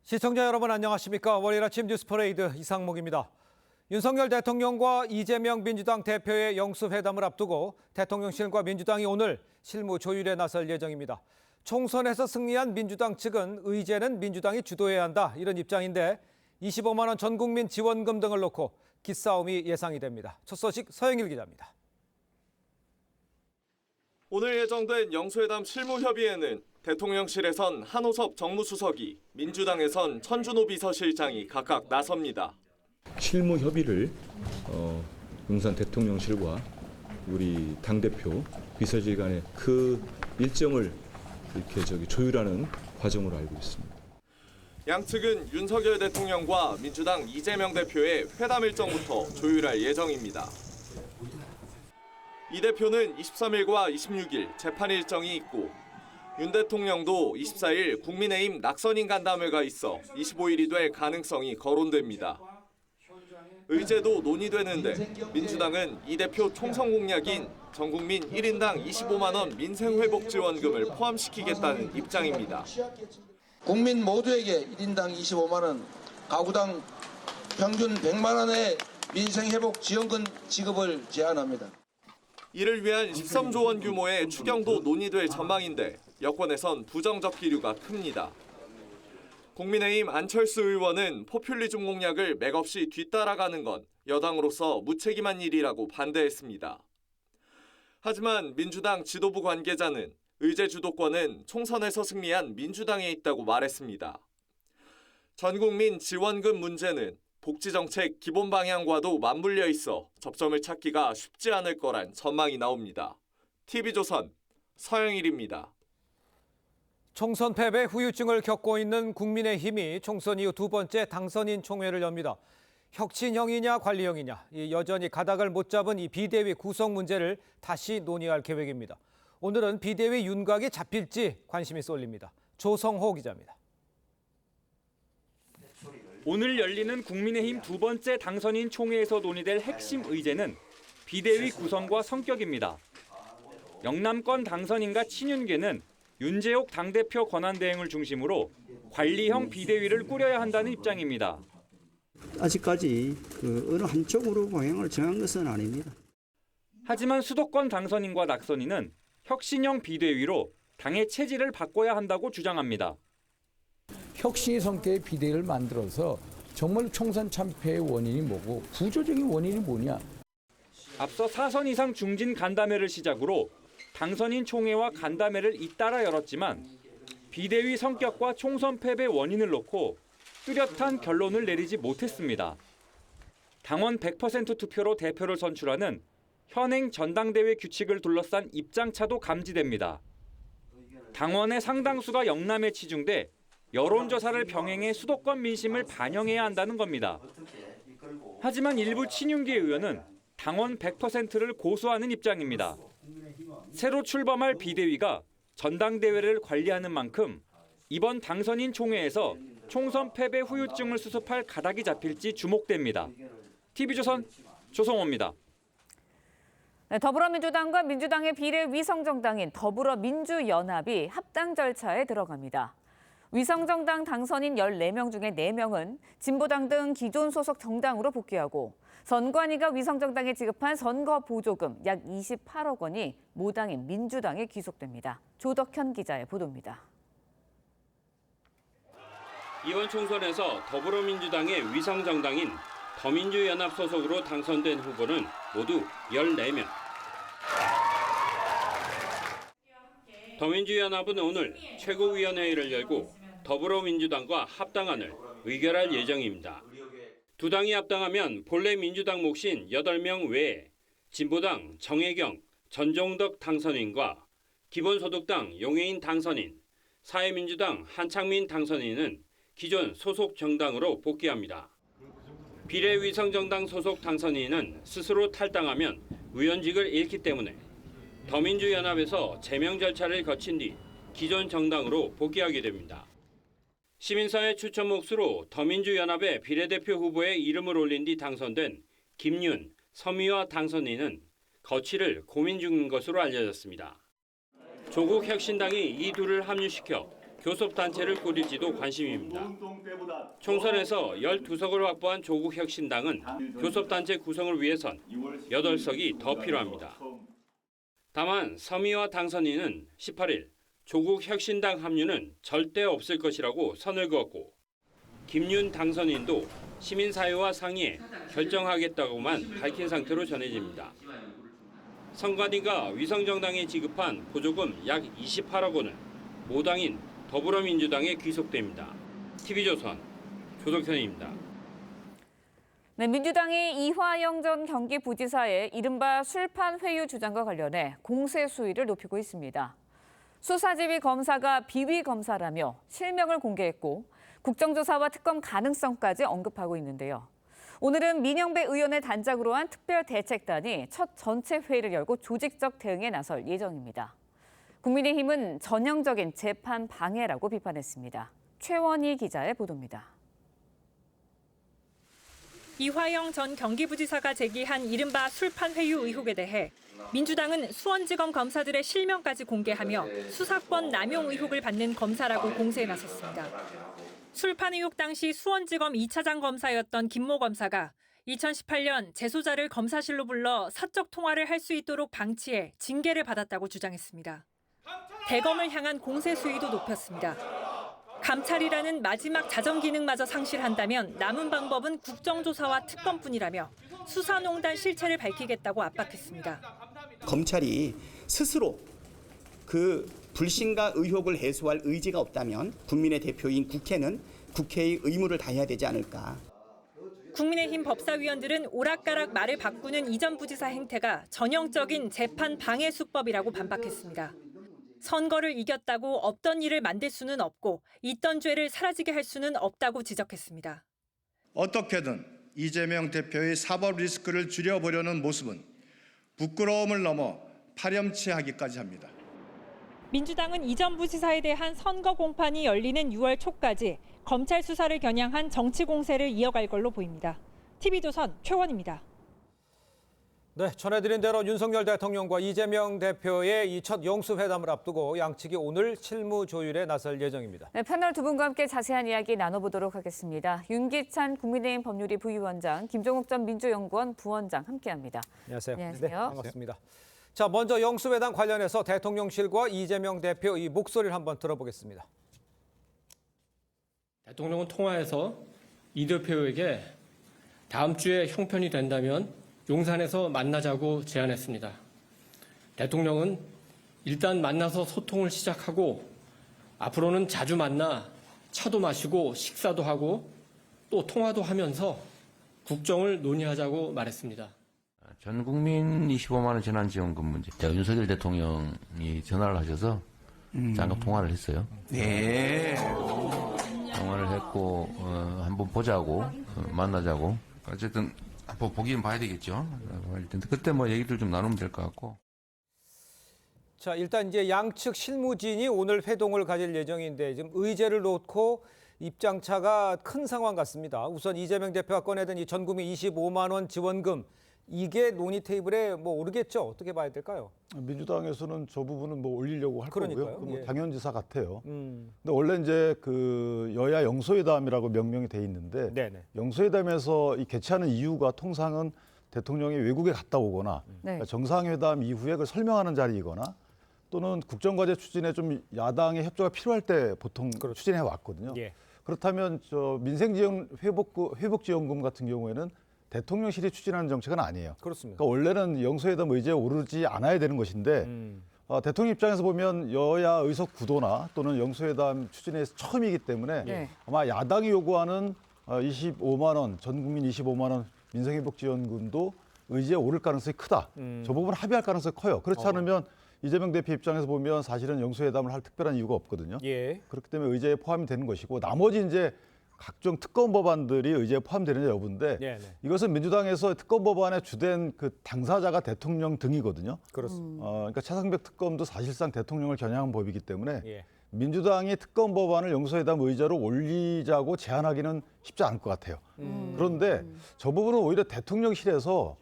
시청자 여러분 안녕하십니까? 월요일 아침 뉴스퍼레이드 이상목입니다. 윤석열 대통령과 이재명 민주당 대표의 영수회담을 앞두고 대통령실과 민주당이 오늘 실무 조율에 나설 예정입니다. 총선에서 승리한 민주당 측은 의제는 민주당이 주도해야 한다 이런 입장인데 25만 원 전 국민 지원금 등을 놓고 기싸움이 예상이 됩니다. 첫 소식 서영일 기자입니다. 오늘 예정된 영수회담 실무협의회는 대통령실에선 한호섭 정무수석이, 민주당에선 천준호 비서실장이 각각 나섭니다. 실무 협의를 용산 대통령실과 우리 당대표 비서실 간의 그 일정을 이렇게 조율하는 과정으로 알고 있습니다. 양측은 윤석열 대통령과 민주당 이재명 대표의 회담 일정부터 조율할 예정입니다. 이 대표는 23일과 26일 재판 일정이 있고 윤 대통령도 24일 국민의힘 낙선인 간담회가 있어 25일이 될 가능성이 거론됩니다. 의제도 논의되는데 민주당은 이 대표 총선 공약인 전국민 1인당 25만 원 민생회복지원금을 포함시키겠다는 입장입니다. 국민 모두에게 1인당 25만 원, 가구당 평균 100만 원의 민생회복지원금 지급을 제안합니다. 이를 위한 13조 원 규모의 추경도 논의될 전망인데 여권에선 부정적 기류가 큽니다. 국민의힘 안철수 의원은 포퓰리즘 공약을 맥없이 뒤따라가는 건 여당으로서 무책임한 일이라고 반대했습니다. 하지만 민주당 지도부 관계자는 의제 주도권은 총선에서 승리한 민주당에 있다고 말했습니다. 전 국민 지원금 문제는 복지정책 기본 방향과도 맞물려 있어 접점을 찾기가 쉽지 않을 거란 전망이 나옵니다. TV조선 서영일입니다. 총선 패배 후유증을 겪고 있는 국민의힘이 총선 이후 두 번째 당선인 총회를 엽니다. 혁신형이냐 관리형이냐, 여전히 가닥을 못 잡은 이 비대위 구성 문제를 다시 논의할 계획입니다. 오늘은 비대위 윤곽이 잡힐지 관심이 쏠립니다. 조성호 기자입니다. 오늘 열리는 국민의힘 두 번째 당선인 총회에서 논의될 핵심 의제는 비대위 구성과 성격입니다. 영남권 당선인과 친윤계는 윤재옥 당대표 권한대행을 중심으로 관리형 비대위를 꾸려야 한다는 입장입니다. 아직까지 어느 한쪽으로 방향을 정한 것은 아닙니다. 하지만 수도권 당선인과 낙선인은 혁신형 비대위로 당의 체질을 바꿔야 한다고 주장합니다. 혁신의 성격의 비대위를 만들어서 정말 총선 참패의 원인이 뭐고 구조적인 원인이 뭐냐. 앞서 4선 이상 중진 간담회를 시작으로 당선인 총회와 간담회를 잇따라 열었지만 비대위 성격과 총선 패배 원인을 놓고 뚜렷한 결론을 내리지 못했습니다. 당원 100% 투표로 대표를 선출하는 현행 전당대회 규칙을 둘러싼 입장차도 감지됩니다. 당원의 상당수가 영남에 치중돼 여론조사를 병행해 수도권 민심을 반영해야 한다는 겁니다. 하지만 일부 친윤계 의원은 당원 100%를 고수하는 입장입니다. 새로 출범할 비대위가 전당대회를 관리하는 만큼 이번 당선인 총회에서 총선 패배 후유증을 수습할 가닥이 잡힐지 주목됩니다. TV조선 조성호입니다. 네, 더불어민주당과 민주당의 비례위성정당인 더불어민주연합이 합당 절차에 들어갑니다. 위성정당 당선인 14명 중에 4명은 진보당 등 기존 소속 정당으로 복귀하고 선관위가 위성정당에 지급한 선거 보조금 약 28억 원이 모당인 민주당에 귀속됩니다. 조덕현 기자의 보도입니다. 이번 총선에서 더불어민주당의 위성정당인 더민주연합 소속으로 당선된 후보는 모두 14명. 더민주연합은 오늘 최고위원회의를 열고 더불어민주당과 합당안을 의결할 예정입니다. 두 당이 합당하면 본래 민주당 몫인 8명 외에 진보당 정혜경, 전종덕 당선인과 기본소득당 용해인 당선인, 사회민주당 한창민 당선인은 기존 소속 정당으로 복귀합니다. 비례위성정당 소속 당선인은 스스로 탈당하면 의원직을 잃기 때문에 더민주연합에서 제명 절차를 거친 뒤 기존 정당으로 복귀하게 됩니다. 시민사회 추천 몫으로 더민주연합의 비례대표 후보에 이름을 올린 뒤 당선된 김윤, 서미화 당선인은 거취를 고민 중인 것으로 알려졌습니다. 조국 혁신당이 이 둘을 합류시켜 교섭단체를 꾸릴지도 관심입니다. 총선에서 12석을 확보한 조국혁신당은 교섭단체 구성을 위해선 8석이 더 필요합니다. 다만 서미화 당선인은 18일 조국혁신당 합류는 절대 없을 것이라고 선을 그었고 김윤 당선인도 시민사회와 상의해 결정하겠다고만 밝힌 상태로 전해집니다. 선관위가 위성정당에 지급한 보조금 약 28억 원은 모당인 더불어민주당에 귀속됩니다. TV조선 조석현입니다. 네, 민주당이 이화영 전 경기부지사의 이른바 술판 회유 주장과 관련해 공세 수위를 높이고 있습니다. 수사지휘 검사가 비위 검사라며 실명을 공개했고 국정조사와 특검 가능성까지 언급하고 있는데요. 오늘은 민영배 의원의 단장으로 한 특별대책단이 첫 전체 회의를 열고 조직적 대응에 나설 예정입니다. 국민의힘은 전형적인 재판 방해라고 비판했습니다. 최원희 기자의 보도입니다. 이화영 전 경기부지사가 제기한 이른바 술판 회유 의혹에 대해 민주당은 수원지검 검사들의 실명까지 공개하며 수사권 남용 의혹을 받는 검사라고 공세에 나섰습니다. 술판 의혹 당시 수원지검 2차장 검사였던 김모 검사가 2018년 재소자를 검사실로 불러 사적 통화를 할 수 있도록 방치해 징계를 받았다고 주장했습니다. 대검을 향한 공세 수위도 높였습니다. 감찰이라는 마지막 자정 기능마저 상실한다면 남은 방법은 국정조사와 특검뿐이라며 수사농단 실체를 밝히겠다고 압박했습니다. 검찰이 스스로 그 불신과 의혹을 해소할 의지가 없다면 국민의 대표인 국회는 국회의 의무를 다해야 되지 않을까. 국민의힘 법사위원들은 오락가락 말을 바꾸는 이 전 부지사 행태가 전형적인 재판 방해 수법이라고 반박했습니다. 선거를 이겼다고 없던 일을 만들 수는 없고 있던 죄를 사라지게 할 수는 없다고 지적했습니다. 어떻게든 이재명 대표의 사법 리스크를 줄여보려는 모습은 부끄러움을 넘어 파렴치하기까지 합니다. 민주당은 이 전 부지사에 대한 선거 공판이 열리는 6월 초까지 검찰 수사를 겨냥한 정치 공세를 이어갈 걸로 보입니다. TV조선 최원입니다. 네, 전해드린 대로 윤석열 대통령과 이재명 대표의 이 첫 영수회담을 앞두고 양측이 오늘 실무 조율에 나설 예정입니다. 네, 패널 두 분과 함께 자세한 이야기 나눠보도록 하겠습니다. 윤기찬 국민의힘 법률위 부위원장, 김종욱 전 민주연구원 부원장 함께합니다. 안녕하세요. 안녕하세요. 네, 반갑습니다. 자, 먼저 영수회담 관련해서 대통령실과 이재명 대표 이 목소리를 한번 들어보겠습니다. 대통령은 통화에서 이 대표에게 다음 주에 형편이 된다면 용산에서 만나자고 제안했습니다. 대통령은 일단 만나서 소통을 시작하고 앞으로는 자주 만나 차도 마시고 식사도 하고 또 통화도 하면서 국정을 논의하자고 말했습니다. 전 국민 25만 원 재난지원금 문제. 제가 윤석열 대통령이 전화를 하셔서 잠깐 통화를 했어요. 네. 통화를 했고 한번 보자고 만나자고. 어쨌든 한번 보기는 봐야 되겠죠. 그때 뭐 얘기들 좀 나누면 될 것 같고. 자, 일단 이제 양측 실무진이 오늘 회동을 가질 예정인데 지금 의제를 놓고 입장차가 큰 상황 같습니다. 우선 이재명 대표가 꺼내든 이 전 국민 25만 원 지원금 이게 논의 테이블에 뭐 오르겠죠? 어떻게 봐야 될까요? 민주당에서는 저 부분은 뭐 올리려고 할 그러니까요. 거고요. 뭐 예. 당연지사 같아요. 근데 원래 이제 그 여야 영수회담이라고 명명이 돼 있는데 네네. 영수회담에서 이 개최하는 이유가 통상은 대통령이 외국에 갔다 오거나 그러니까 정상회담 이후에 그걸 설명하는 자리이거나 또는 국정과제 추진에 좀 야당의 협조가 필요할 때 보통 추진해 왔거든요. 예. 그렇다면 저 민생지원 회복지원금 같은 경우에는 대통령실이 추진하는 정책은 아니에요. 그렇습니다. 그러니까 원래는 영수회담 의제에 오르지 않아야 되는 것인데 대통령 입장에서 보면 여야 의석 구도나 또는 영수회담 추진에 처음이기 때문에 아마 야당이 요구하는 25만 원, 전 국민 25만 원 민생회복지원금도 의제에 오를 가능성이 크다. 저 부분 합의할 가능성이 커요. 그렇지 않으면 이재명 대표 입장에서 보면 사실은 영수회담을 할 특별한 이유가 없거든요. 예. 그렇기 때문에 의제에 포함이 되는 것이고 나머지 이제 각종 특검 법안들이 의제에 포함되느냐 여부인데 네네. 이것은 민주당에서 특검 법안의 주된 그 당사자가 대통령 등이거든요. 그렇습니다. 그러니까 차상백 특검도 사실상 대통령을 겨냥한 법이기 때문에 예. 민주당이 특검 법안을 영수회담 의제로 올리자고 제안하기는 쉽지 않을 것 같아요. 그런데 저 부분은 오히려 대통령실에서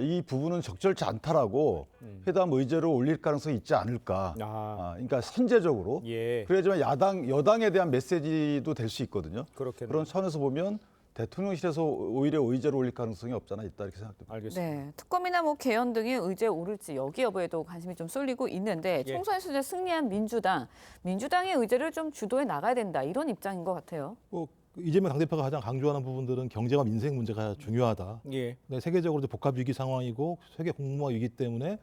이 부분은 적절치 않다라고 회담 의제로 올릴 가능성이 있지 않을까. 그러니까 선제적으로. 예. 그래야지만 여당에 대한 메시지도 될 수 있거든요. 그렇겠네요. 그런 차원에서 보면 대통령실에서 오히려 의제로 올릴 가능성이 없잖아 있다 이렇게 생각됩니다. 알겠습니다. 네, 특검이나 뭐 개헌 등의 의제에 오를지 여기 여부에도 관심이 좀 쏠리고 있는데 예. 총선에서 승리한 민주당의 의제를 좀 주도해 나가야 된다 이런 입장인 것 같아요. 이재명 당대표가 가장 강조하는 부분들은 경제와 민생 문제가 중요하다. 예. 네, 세계적으로 이제 복합 위기 상황이고 세계 공무화 위기 때문에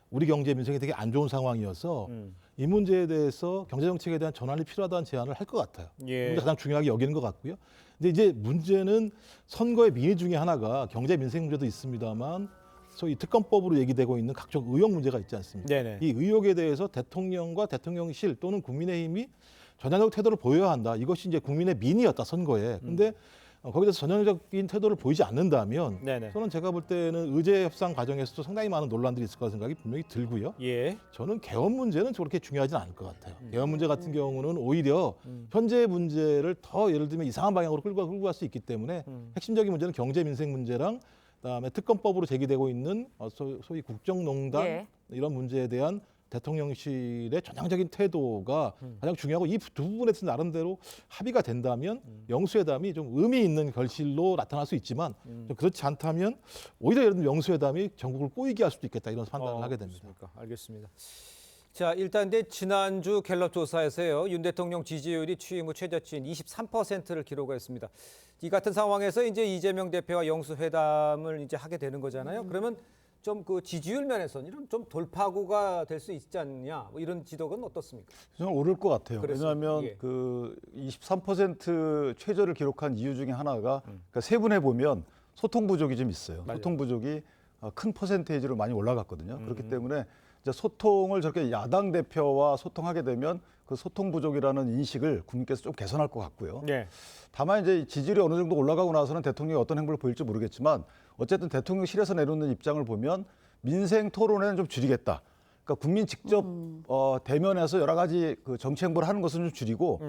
우리 경제 민생이 되게 안 좋은 상황이어서 이 문제에 대해서 경제 정책에 대한 전환이 필요하다는 제안을 할 것 같아요. 예. 문제 가장 중요하게 여기는 것 같고요. 근데 이제 문제는 선거의 민의 중에 하나가 경제 민생 문제도 있습니다만 소위 특검법으로 얘기되고 있는 각종 의혹 문제가 있지 않습니까? 네네. 이 의혹에 대해서 대통령과 대통령실 또는 국민의힘이 전향적 태도를 보여야 한다. 이것이 이제 국민의 민의였다 선거에. 근데 거기서 전향적인 태도를 보이지 않는다면 네네. 저는 제가 볼 때는 의제 협상 과정에서도 상당히 많은 논란들이 있을 거라 생각이 분명히 들고요. 예. 저는 개헌 문제는 그렇게 중요하지는 않을 것 같아요. 개헌 문제 같은 경우는 오히려 현재 문제를 더 예를 들면 이상한 방향으로 끌고 갈 수 있기 때문에 핵심적인 문제는 경제 민생 문제랑 그다음에 특검법으로 제기되고 있는 소위 국정농단 예. 이런 문제에 대한 대통령실의 전향적인 태도가 가장 중요하고 이 두 부분에 대해서 나름대로 합의가 된다면 영수회담이 좀 의미 있는 결실로 나타날 수 있지만 좀 그렇지 않다면 오히려 예를 들면 영수회담이 전국을 꼬이게 할 수도 있겠다 이런 판단을 하게 됩니다. 그렇습니까? 알겠습니다. 자, 일단 지난주 갤럽 조사에서요. 윤 대통령 지지율이 취임 후 최저치인 23%를 기록했습니다. 이 같은 상황에서 이제 이재명 대표와 영수회담을 이제 하게 되는 거잖아요. 그러면 좀 그 지지율 면에서는 이런 좀 돌파구가 될 수 있지 않냐 뭐 이런 지적은 어떻습니까? 저는 오를 것 같아요. 그렇습니다. 왜냐하면 예. 그 23% 최저를 기록한 이유 중에 하나가 그러니까 세분해 보면 소통 부족이 좀 있어요. 맞아요. 소통 부족이 큰 퍼센테이지로 많이 올라갔거든요. 그렇기 때문에 이제 소통을 저렇게 야당 대표와 소통하게 되면 그 소통 부족이라는 인식을 국민께서 좀 개선할 것 같고요. 네. 다만 이제 지지율이 어느 정도 올라가고 나서는 대통령이 어떤 행보를 보일지 모르겠지만 어쨌든 대통령실에서 내놓는 입장을 보면 민생 토론회는 좀 줄이겠다. 그러니까 국민 직접 대면해서 여러 가지 그 정치 행보를 하는 것은 좀 줄이고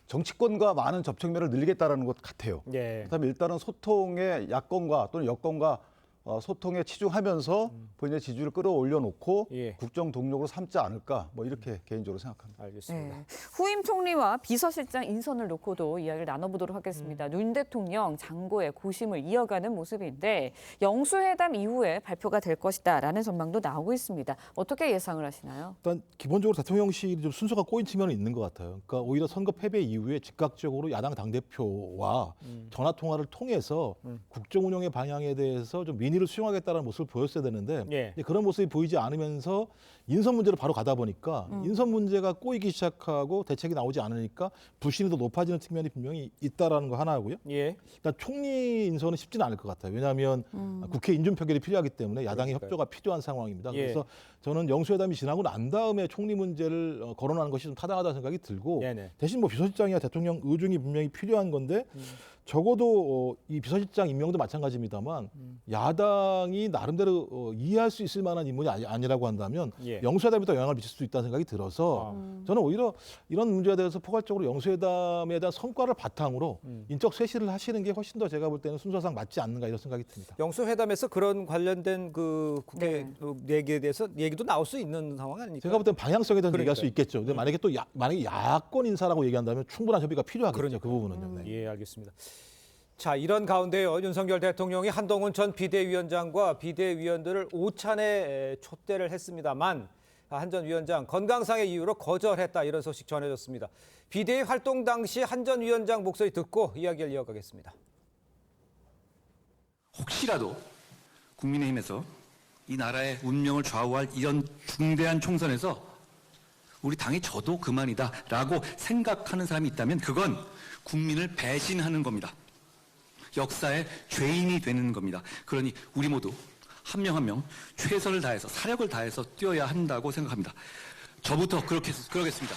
정치권과 많은 접촉면을 늘리겠다라는 것 같아요. 예. 그다음에 일단은 소통의 야권과 또는 여권과 소통에 치중하면서 본인의 지지율을 끌어올려 놓고 예. 국정 동력으로 삼지 않을까 뭐 이렇게 개인적으로 생각합니다. 알겠습니다. 네. 후임 총리와 비서실장 인선을 놓고도 이야기를 나눠보도록 하겠습니다. 윤 대통령 장고의 고심을 이어가는 모습인데 영수회담 이후에 발표가 될 것이다라는 전망도 나오고 있습니다. 어떻게 예상을 하시나요? 일단 기본적으로 대통령실이 좀 순서가 꼬인 측면은 있는 것 같아요. 그러니까 오히려 선거 패배 이후에 즉각적으로 야당 당대표와 전화 통화를 통해서 국정 운영의 방향에 대해서 좀 민의를 수용하겠다는 모습을 보였어야 되는데 예. 그런 모습이 보이지 않으면서 인선 문제로 바로 가다 보니까 인선 문제가 꼬이기 시작하고 대책이 나오지 않으니까 불신이 더 높아지는 측면이 분명히 있다라는 거 하나고요. 예. 일단 총리 인선은 쉽지는 않을 것 같아요. 왜냐하면 국회 인준 표결이 필요하기 때문에 야당의 그러니까요. 협조가 필요한 상황입니다. 예. 그래서 저는 영수회담이 지나고 난 다음에 총리 문제를 거론하는 것이 좀 타당하다는 생각이 들고 네네. 대신 뭐 비서실장이나 대통령 의중이 분명히 필요한 건데 적어도 이 비서실장 임명도 마찬가지입니다만 야당이 나름대로 이해할 수 있을 만한 인물이 아니라고 한다면 예. 영수회담에 더 영향을 미칠 수 있다는 생각이 들어서 저는 오히려 이런 문제에 대해서 포괄적으로 영수회담에 대한 성과를 바탕으로 인적 쇄신을 하시는 게 훨씬 더 제가 볼 때는 순서상 맞지 않는가 이런 생각이 듭니다. 영수회담에서 그런 관련된 그 국회 얘기에 대해서 얘기도 나올 수 있는 상황 아닙니까? 제가 볼 때는 방향성에 대해서 얘기할 수 그러니까요. 있겠죠. 근데 만약에 또 만약에 야권 인사라고 얘기한다면 충분한 협의가 필요하겠죠. 그 부분은요. 네. 예, 알겠습니다. 자, 이런 가운데요. 윤석열 대통령이 한동훈 전 비대위원장과 비대위원들을 오찬에 촉대를 했습니다만 한 전 위원장 건강상의 이유로 거절했다 이런 소식 전해졌습니다. 비대위 활동 당시 한 전 위원장 목소리 듣고 이야기를 이어가겠습니다. 혹시라도 국민의힘에서 이 나라의 운명을 좌우할 이런 중대한 총선에서 우리 당이 져도 그만이다라고 생각하는 사람이 있다면 그건 국민을 배신하는 겁니다. 역사의 죄인이 되는 겁니다. 그러니 우리 모두 한 명 한 명 최선을 다해서 사력을 다해서 뛰어야 한다고 생각합니다. 저부터 그러겠습니다.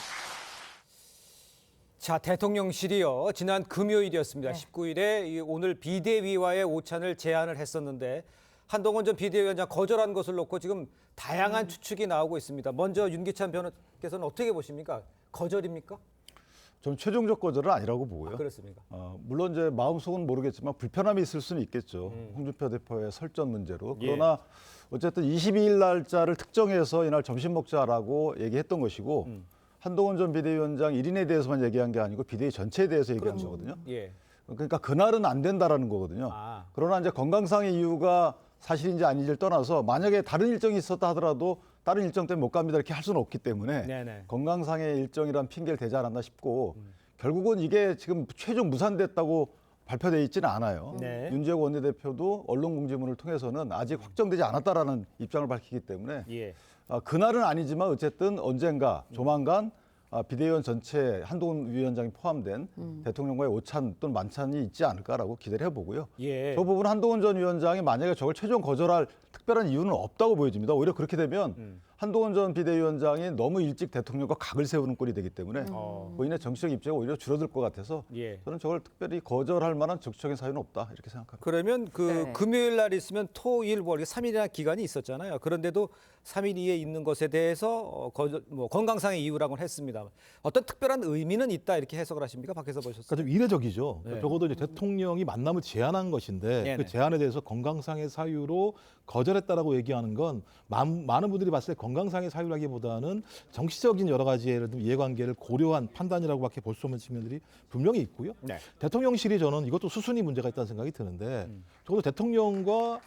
자, 대통령실이요. 지난 금요일이었습니다. 네. 19일에 오늘 비대위와의 오찬을 제안을 했었는데 한동훈 전 비대위원장 거절한 것을 놓고 지금 다양한 추측이 나오고 있습니다. 먼저 윤기찬 변호사께서는 어떻게 보십니까? 거절입니까? 좀 최종적 거절은 아니라고 보고요. 그렇습니까? 물론 이제 마음속은 모르겠지만 불편함이 있을 수는 있겠죠. 홍준표 대표의 설전 문제로. 그러나 어쨌든 22일 날짜를 특정해서 이날 점심 먹자라고 얘기했던 것이고 한동훈 전 비대위원장 1인에 대해서만 얘기한 게 아니고 비대위 전체에 대해서 얘기한 거거든요. 예. 그러니까 그날은 안 된다라는 거거든요. 그러나 이제 건강상의 이유가 사실인지 아닌지를 떠나서 만약에 다른 일정이 있었다 하더라도 다른 일정 때문에 못 갑니다 이렇게 할 수는 없기 때문에 네네. 건강상의 일정이란 핑계를 대지 않았나 싶고 결국은 이게 지금 최종 무산됐다고 발표돼 있지는 않아요. 네. 윤재욱 원내대표도 언론 공지문을 통해서는 아직 확정되지 않았다라는 입장을 밝히기 때문에 예. 그날은 아니지만 어쨌든 언젠가 조만간 비대위원 전체 한동훈 위원장이 포함된 대통령과의 오찬 또는 만찬이 있지 않을까라고 기대를 해보고요. 예. 저 부분 한동훈 전 위원장이 만약에 저걸 최종 거절할 특별한 이유는 없다고 보여집니다. 오히려 그렇게 되면 한동훈 전 비대위원장이 너무 일찍 대통령과 각을 세우는 꼴이 되기 때문에 본인의 정치적 입지가 오히려 줄어들 것 같아서 예. 저는 저걸 특별히 거절할 만한 적극적인 사유는 없다 이렇게 생각합니다. 그러면 네. 금요일 날 있으면 토일 월 3일이나 기간이 있었잖아요. 그런데도 3일 이에 있는 것에 대해서 건강상의 이유라고는 했습니다. 어떤 특별한 의미는 있다 이렇게 해석을 하십니까? 밖에서 보셨어요? 그러니까 좀 이례적이죠. 네. 적어도 이제 대통령이 만남을 제안한 것인데 네네. 그 제안에 대해서 건강상의 사유로 거절했다라고 얘기하는 건 많은 분들이 봤을 때 건강상의 사유라기보다는 정치적인 여러 가지 예를 들면 이해관계를 고려한 판단이라고밖에 볼 수 없는 측면들이 분명히 있고요. 네. 대통령실이 저는 이것도 수순이 문제가 있다는 생각이 드는데 적어도 대통령과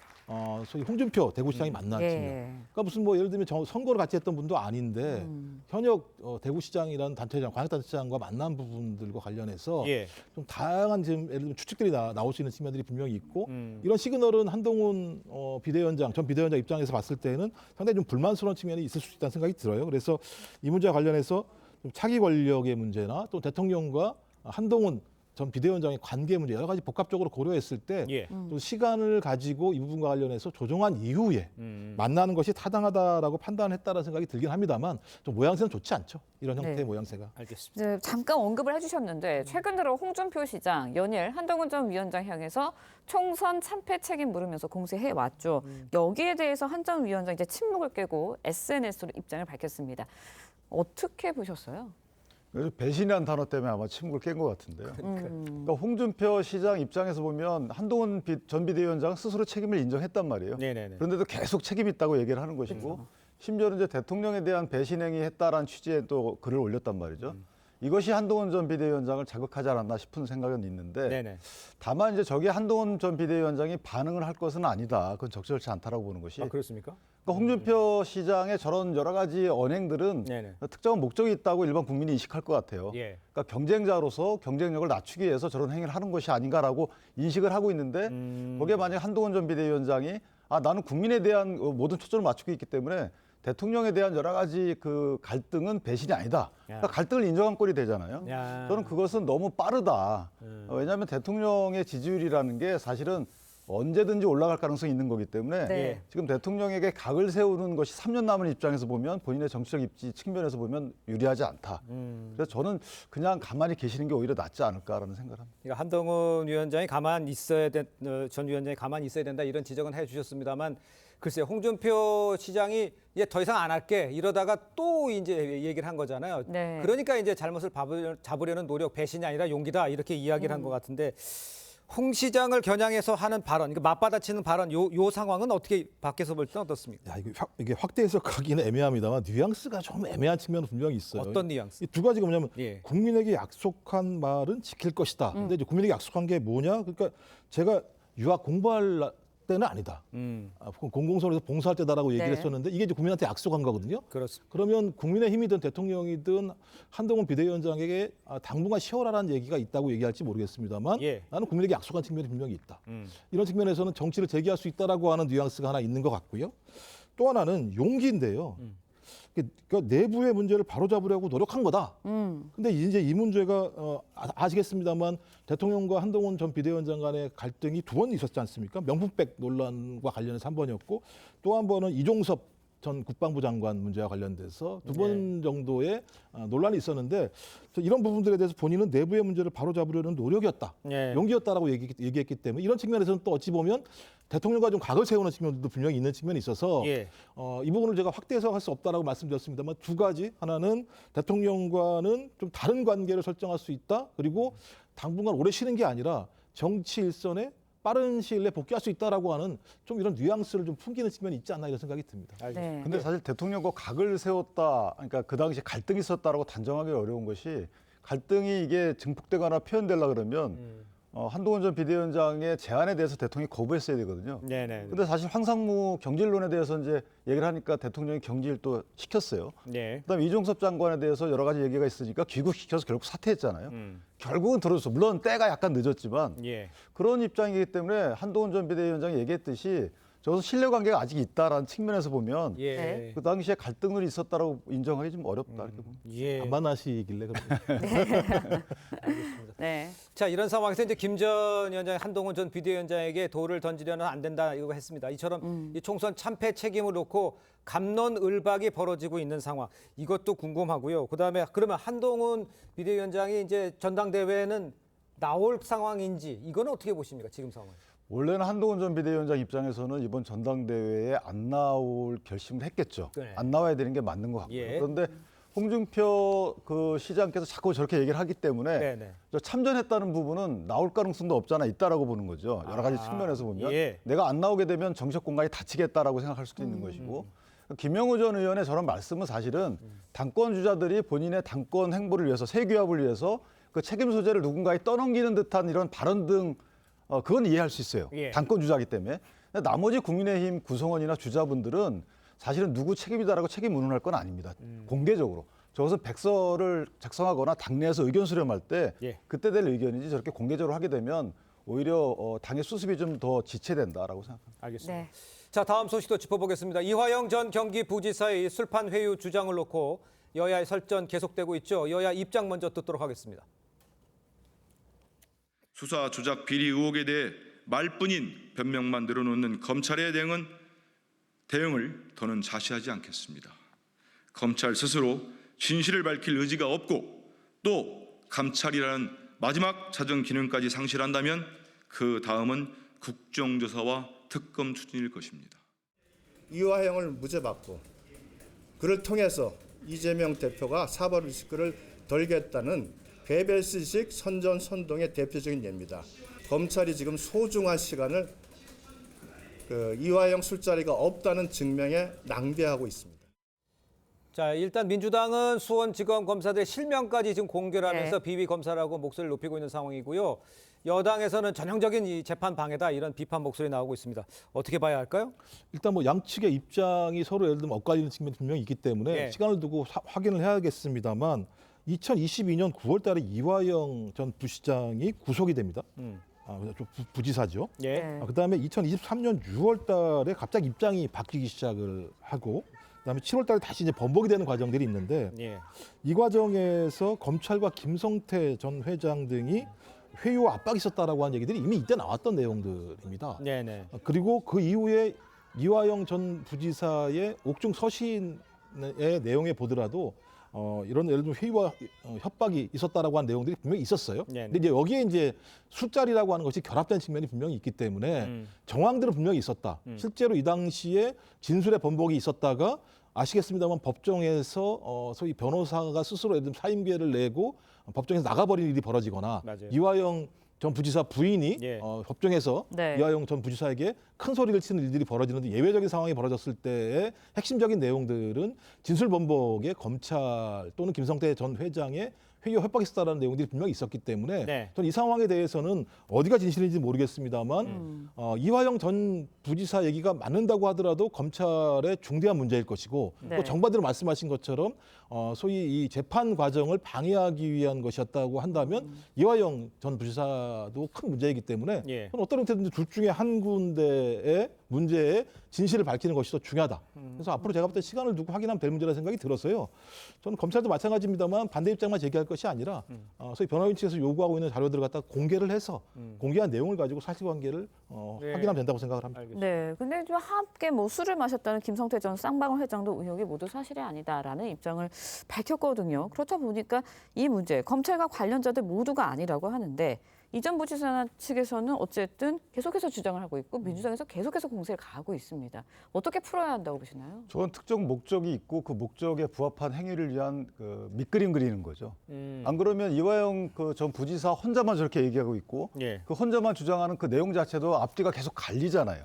소위 홍준표 대구시장이 만났으면 그러니까 무슨 뭐 예를 들면 선거를 같이 했던 분도 아닌데 현역 대구시장이라는 단체장, 광역단체장과 만난 부분들과 관련해서 예. 좀 다양한 지금 예를 들면 추측들이 나올 수 있는 측면들이 분명히 있고 이런 시그널은 한동훈 전 비대위원장 입장에서 봤을 때는 상당히 좀 불만스러운 측면이 있을 수 있다는 생각이 들어요. 그래서 이 문제와 관련해서 좀 차기 권력의 문제나 또 대통령과 한동훈 전 비대위원장의 관계 문제 여러 가지 복합적으로 고려했을 때 예. 좀 시간을 가지고 이 부분과 관련해서 조정한 이후에 만나는 것이 타당하다라고 판단했다는 생각이 들긴 합니다만 좀 모양새는 좋지 않죠. 이런 형태의 네. 모양새가. 알겠습니다. 이제 잠깐 언급을 해주셨는데 최근 들어 홍준표 시장 연일 한동훈 전 위원장 향해서 총선 참패 책임 물으면서 공세해 왔죠. 여기에 대해서 한 전 위원장 이제 침묵을 깨고 SNS로 입장을 밝혔습니다. 어떻게 보셨어요? 배신이라는 단어 때문에 아마 침묵을 깬 것 같은데요. 그러니까 홍준표 시장 입장에서 보면 한동훈 전 비대위원장은 스스로 책임을 인정했단 말이에요. 네네네. 그런데도 계속 책임 있다고 얘기를 하는 것이고 심지어는 이제 대통령에 대한 배신 행위 했다라는 취지의 또 글을 올렸단 말이죠. 이것이 한동훈 전 비대위원장을 자극하지 않았나 싶은 생각은 있는데 네네. 다만 이제 저게 한동훈 전 비대위원장이 반응을 할 것은 아니다. 그건 적절치 않다라고 보는 것이. 그렇습니까? 그러니까 홍준표 시장의 저런 여러 가지 언행들은 네네. 특정한 목적이 있다고 일반 국민이 인식할 것 같아요. 예. 그러니까 경쟁자로서 경쟁력을 낮추기 위해서 저런 행위를 하는 것이 아닌가라고 인식을 하고 있는데 거기에 만약 한동훈 전 비대위원장이 나는 국민에 대한 모든 초점을 맞추고 있기 때문에 대통령에 대한 여러 가지 그 갈등은 배신이 아니다. 그러니까 갈등을 인정한 꼴이 되잖아요. 저는 그것은 너무 빠르다. 왜냐하면 대통령의 지지율이라는 게 사실은 언제든지 올라갈 가능성이 있는 거기 때문에 네. 지금 대통령에게 각을 세우는 것이 3년 남은 입장에서 보면 본인의 정치적 입지 측면에서 보면 유리하지 않다. 그래서 저는 그냥 가만히 계시는 게 오히려 낫지 않을까라는 생각을 합니다. 그러니까 한동훈 위원장이 전 위원장이 가만히 있어야 된다 이런 지적은 해주셨습니다만 글쎄요 홍준표 시장이 이제 더 이상 안 할게 이러다가 또 이제 얘기를 한 거잖아요. 네. 그러니까 이제 잘못을 잡으려는 노력 배신이 아니라 용기다 이렇게 이야기를 한 것 같은데 홍 시장을 겨냥해서 하는 발언, 그러니까 맞받아치는 발언, 요 상황은 어떻게 밖에서 볼 때는 어떻습니까? 야, 이게 확대 해석하기는 애매합니다만 뉘앙스가 좀 애매한 측면은 분명히 있어요. 어떤 뉘앙스? 이 두 가지가 뭐냐면 예. 국민에게 약속한 말은 지킬 것이다. 근데 이제 국민에게 약속한 게 뭐냐? 그러니까 제가 유학 공부할 때는 아니다. 공공성에서 봉사할 때다라고 얘기를 네. 했었는데 이게 이제 국민한테 약속한 거거든요. 그렇습니다. 그러면 국민의힘이든 대통령이든 한동훈 비대위원장에게 당분간 쉬어라라는 얘기가 있다고 얘기할지 모르겠습니다만 예. 나는 국민에게 약속한 측면이 분명히 있다. 이런 측면에서는 정치를 재개할 수 있다라고 하는 뉘앙스가 하나 있는 것 같고요. 또 하나는 용기인데요. 그러니까 내부의 문제를 바로잡으려고 노력한 거다. 근데 이제 이 문제가 아시겠습니다만 대통령과 한동훈 전 비대위원장 간의 갈등이 두 번 있었지 않습니까? 명품백 논란과 관련해서 한 번이었고 또 한 번은 이종섭 전 국방부 장관 문제와 관련돼서 두 번 정도의 논란이 있었는데 이런 부분들에 대해서 본인은 내부의 문제를 바로잡으려는 노력이었다, 용기였다라고 얘기했기 때문에 이런 측면에서는 또 어찌 보면 대통령과 좀 각을 세우는 측면도 분명히 있는 측면이 있어서 이 부분을 제가 확대 해석할 수 없다라고 말씀드렸습니다만 두 가지, 하나는 대통령과는 좀 다른 관계를 설정할 수 있다, 그리고 당분간 오래 쉬는 게 아니라 정치 일선에 빠른 시일 내에 복귀할 수 있다라고 하는 좀 이런 뉘앙스를 좀 풍기는 측면이 있지 않나 이런 생각이 듭니다. 네. 근데 사실 대통령과 각을 세웠다, 그러니까 그 당시 갈등이 있었다라고 단정하기 어려운 것이, 갈등이 이게 증폭되거나 표현되려 그러면 한동훈 전 비대위원장의 제안에 대해서 대통령이 거부했어야 되거든요. 네네. 근데 사실 황상무 경질론에 대해서 이제 얘기를 하니까 대통령이 경질 또 시켰어요. 그다음에 이종섭 장관에 대해서 여러 가지 얘기가 있으니까 귀국시켜서 결국 사퇴했잖아요. 결국은 들어줬어. 물론 때가 약간 늦었지만 그런 입장이기 때문에 한동훈 전 비대위원장이 얘기했듯이 저도 신뢰관계가 아직 있다라는 측면에서 보면 그 당시에 갈등이 있었다라고 인정하기 좀 어렵다. 이렇게 보면. 반반하시길래 네. 자, 이런 상황에서 이제 김 전 위원장이 한동훈 전 비대위원장에게 돌을 던지려는 안 된다 이거 했습니다. 이처럼 이 총선 참패 책임을 놓고 갑론을박이 벌어지고 있는 상황, 이것도 궁금하고요. 그다음에 그러면 한동훈 비대위원장이 이제 전당대회에는 나올 상황인지 이거는 어떻게 보십니까, 지금 상황? 원래는 한동훈 전 비대위원장 입장에서는 이번 전당대회에 안 나올 결심을 했겠죠. 안 나와야 되는 게 맞는 것 같고요. 그런데 홍준표 그 시장께서 자꾸 저렇게 얘기를 하기 때문에 저 참전했다는 부분은 나올 가능성도 없잖아, 있다라고 보는 거죠. 여러 가지 측면에서 보면 내가 안 나오게 되면 정책 공간이 닫히겠다라고 생각할 수도 있는 것이고, 김영우 전 의원의 저런 말씀은 사실은 당권 주자들이 본인의 당권 행보를 위해서, 세규합을 위해서 그 책임 소재를 누군가에 떠넘기는 듯한 이런 발언 등 그건 이해할 수 있어요. 당권 주자이기 때문에. 근데 나머지 국민의힘 구성원이나 주자분들은 사실은 누구 책임이다라고 책임 운운할 건 아닙니다. 공개적으로. 저것은 백서를 작성하거나 당내에서 의견 수렴할 때 그때 될 의견이지, 저렇게 공개적으로 하게 되면 오히려 당의 수습이 좀 더 지체된다라고 생각합니다. 알겠습니다. 자, 다음 소식도 짚어보겠습니다. 이화영 전 경기부지사의 술판 회유 주장을 놓고 여야의 설전 계속되고 있죠. 여야 입장 먼저 듣도록 하겠습니다. 수사 조작 비리 의혹에 대해 말뿐인 변명만 늘어놓는 검찰의 대응을 더는 자시하지 않겠습니다. 검찰 스스로 진실을 밝힐 의지가 없고 또 감찰이라는 마지막 자정 기능까지 상실한다면 그 다음은 국정조사와 특검 추진일 것입니다. 이화영을 무죄받고 그를 통해서 이재명 대표가 사법 리스크를 덜겠다는 괴벨스식 선전선동의 대표적인 예입니다. 검찰이 지금 소중한 시간을 이화영 술자리가 없다는 증명에 낭비하고 있습니다. 자, 일단 민주당은 수원지검 검사들의 실명까지 지금 공개를 하면서 비위 검사라고 목소리를 높이고 있는 상황이고요. 여당에서는 전형적인 이 재판 방해다, 이런 비판 목소리 나오고 있습니다. 어떻게 봐야 할까요? 일단 뭐 양측의 입장이 서로 예를 들면 엇갈리는 측면이 분명히 있기 때문에 시간을 두고 확인을 해야겠습니다만, 2022년 9월 달에 이화영 전 부시장이 구속이 됩니다. 부지사죠. 그다음에 2023년 6월 달에 갑자기 입장이 바뀌기 시작을 하고, 그다음에 7월 달에 다시 이제 번복이 되는 과정들이 있는데 이 과정에서 검찰과 김성태 전 회장 등이 회유와 압박이 있었다라고 하는 얘기들이 이미 이때 나왔던 내용들입니다. 그리고 그 이후에 이화영 전 부지사의 옥중 서신의 내용에 보더라도 이런 예를 들면 회유와 협박이 있었다라고 하는 내용들이 분명히 있었어요. 근데 이제 여기에 이제 술자리라고 하는 것이 결합된 측면이 분명히 있기 때문에 정황들은 분명히 있었다. 실제로 이 당시에 진술의 번복이 있었다가 아시겠습니다만 법정에서 소위 변호사가 스스로 예를 들면 사임계를 내고 법정에서 나가버리는 일이 벌어지거나 이화영 전 부지사 부인이 법정에서 이화영 전 부지사에게 큰 소리를 치는 일들이 벌어지는데, 예외적인 상황이 벌어졌을 때의 핵심적인 내용들은 진술 번복에 검찰 또는 김성태 전 회장의 회유와 협박이 있었다는 내용들이 분명히 있었기 때문에 저는 이 상황에 대해서는 어디가 진실인지 모르겠습니다만 이화영 전 부지사 얘기가 맞는다고 하더라도 검찰의 중대한 문제일 것이고 또 정반대로 말씀하신 것처럼 소위 이 재판 과정을 방해하기 위한 것이었다고 한다면 이화영 전 부지사도 큰 문제이기 때문에 저는 어떤 형태든지 둘 중에 한 군데의 문제의 진실을 밝히는 것이 더 중요하다. 그래서 앞으로 제가 볼 때 시간을 두고 확인하면 될 문제라는 생각이 들어서요. 저는 검찰도 마찬가지입니다만 반대 입장만 제기할 것 것이 아니라 소위 변호인 측에서 요구하고 있는 자료들을 갖다 공개를 해서 공개한 내용을 가지고 사실관계를 확인하면 된다고 생각을 합니다. 네, 근데 좀 함께 뭐 술을 마셨다는 김성태 전 쌍방울 회장도 의혹이 모두 사실이 아니다라는 입장을 밝혔거든요. 그렇다 보니까 이 문제 검찰과 관련자들 모두가 아니라고 하는데 이 전 부지사 측에서는 어쨌든 계속해서 주장을 하고 있고 민주당에서 계속해서 공세를 가하고 있습니다. 어떻게 풀어야 한다고 보시나요? 저건 특정 목적이 있고 그 목적에 부합한 행위를 위한 그 밑그림 그리는 거죠. 안 그러면 이화영 그 전 부지사 혼자만 저렇게 얘기하고 있고 그 혼자만 주장하는 그 내용 자체도 앞뒤가 계속 갈리잖아요.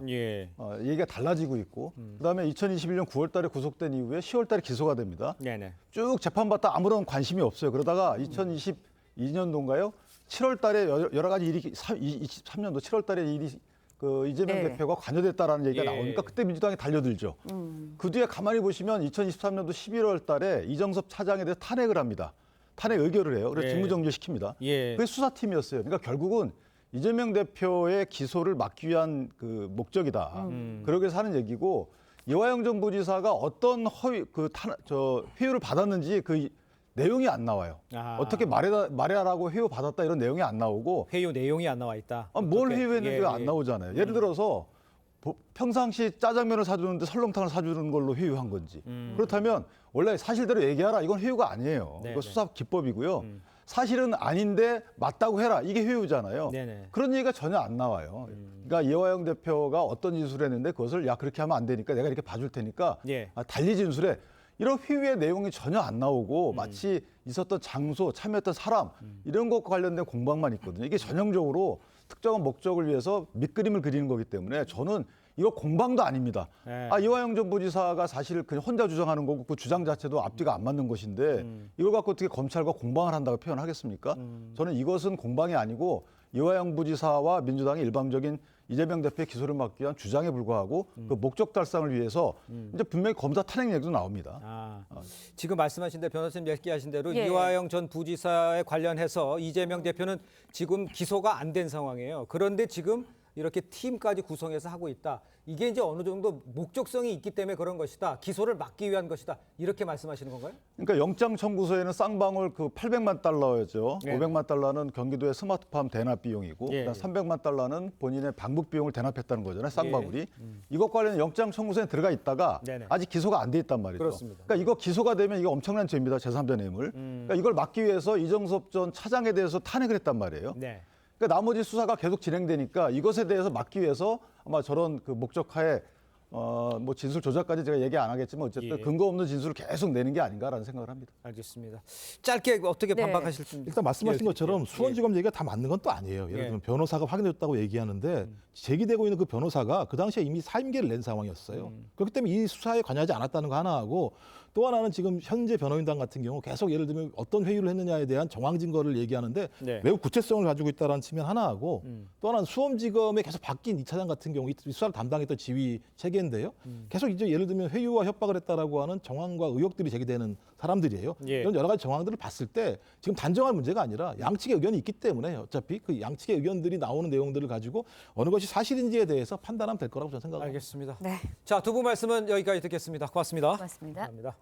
얘기가 달라지고 있고 그다음에 2021년 9월 달에 구속된 이후에 10월 달에 기소가 됩니다. 쭉 재판받다 아무런 관심이 없어요. 그러다가 2022년도인가요? 7월 달에 여러 가지 일이 23년도 7월 달에 일이 그 이재명 대표가 관여됐다라는 얘기가 나오니까 그때 민주당이 달려들죠. 그 뒤에 가만히 보시면 2023년도 11월 달에 이정섭 차장에 대해서 탄핵을 합니다. 탄핵 의결을 해요. 그래서 직무정지 시킵니다. 그게 수사팀이었어요. 그러니까 결국은 이재명 대표의 기소를 막기 위한 그 목적이다. 그러기 위해서 하는 얘기고 이화영 전 부지사가 어떤 허위 회유를 받았는지 그 내용이 안 나와요. 어떻게 말해라라고 회유 받았다 이런 내용이 안 나오고 회유 내용이 안 나와 있다. 뭘 회유했는지 안 나오잖아요. 예를 들어서 평상시 짜장면을 사주는데 설렁탕을 사주는 걸로 회유한 건지 그렇다면 원래 사실대로 얘기하라 이건 회유가 아니에요. 이거 수사 기법이고요. 사실은 아닌데 맞다고 해라 이게 회유잖아요. 그런 얘기가 전혀 안 나와요. 그러니까 이화영 대표가 어떤 진술을 했는데 그것을 야 그렇게 하면 안 되니까 내가 이렇게 봐줄 테니까 달리 진술해. 이런 회유의 내용이 전혀 안 나오고 마치 있었던 장소, 참여했던 사람 이런 것과 관련된 공방만 있거든요. 이게 전형적으로 특정한 목적을 위해서 밑그림을 그리는 거기 때문에 저는 이거 공방도 아닙니다. 이화영 전 부지사가 사실 그냥 혼자 주장하는 거고 그 주장 자체도 앞뒤가 안 맞는 것인데 이걸 갖고 어떻게 검찰과 공방을 한다고 표현하겠습니까? 저는 이것은 공방이 아니고 이화영 부지사와 민주당의 일방적인 이재명 대표의 기소를 막기 위한 주장에 불과하고 그 목적 달성을 위해서 이제 분명히 검사 탄핵 얘기도 나옵니다. 지금 말씀하신 대로 변호사님 얘기하신 대로 이화영 전 부지사에 관련해서 이재명 대표는 지금 기소가 안 된 상황이에요. 그런데 지금 이렇게 팀까지 구성해서 하고 있다. 이게 이제 어느 정도 목적성이 있기 때문에 그런 것이다. 기소를 막기 위한 것이다. 이렇게 말씀하시는 건가요? 그러니까 영장 청구서에는 쌍방울 그 800만 달러였죠. 500만 달러는 경기도의 스마트팜 대납 비용이고 300만 달러는 본인의 방북 비용을 대납했다는 거잖아요. 쌍방울이. 이것 관련 영장 청구서에 들어가 있다가 아직 기소가 안 돼 있단 말이죠. 그렇습니다. 그러니까 이거 기소가 되면 이거 엄청난 죄입니다. 제3자 뇌물. 그러니까 이걸 막기 위해서 이정섭 전 차장에 대해서 탄핵을 했단 말이에요. 그러니까 나머지 수사가 계속 진행되니까 이것에 대해서 막기 위해서 아마 저런 그 목적하에 뭐 진술 조작까지 제가 얘기 안 하겠지만 어쨌든 근거 없는 진술을 계속 내는 게 아닌가라는 생각을 합니다. 알겠습니다. 짧게 어떻게 반박하실지. 일단 말씀하신 것처럼 수원지검 얘기가 다 맞는 건 또 아니에요. 예를 들면 변호사가 확인했다고 얘기하는데 제기되고 있는 그 변호사가 그 당시에 이미 사임계를 낸 상황이었어요. 그렇기 때문에 이 수사에 관여하지 않았다는 거 하나하고 또 하나는 지금 현재 변호인단 같은 경우 계속 예를 들면 어떤 회유를 했느냐에 대한 정황 증거를 얘기하는데 매우 구체성을 가지고 있다는 측면 하나하고 또 하나는 수원지검에 계속 바뀐 이 차장 같은 경우 이 수사를 담당했던 지휘 체계인데요. 계속 이제 예를 들면 회유와 협박을 했다라고 하는 정황과 의혹들이 제기되는 사람들이에요. 이런 여러 가지 정황들을 봤을 때 지금 단정한 문제가 아니라 양측의 의견이 있기 때문에 어차피 그 양측의 의견들이 나오는 내용들을 가지고 어느 것이 사실인지에 대해서 판단하면 될 거라고 저는 생각합니다. 알겠습니다. 자, 두 분 말씀은 여기까지 듣겠습니다. 고맙습니다. 고맙습니다. 감사합니다.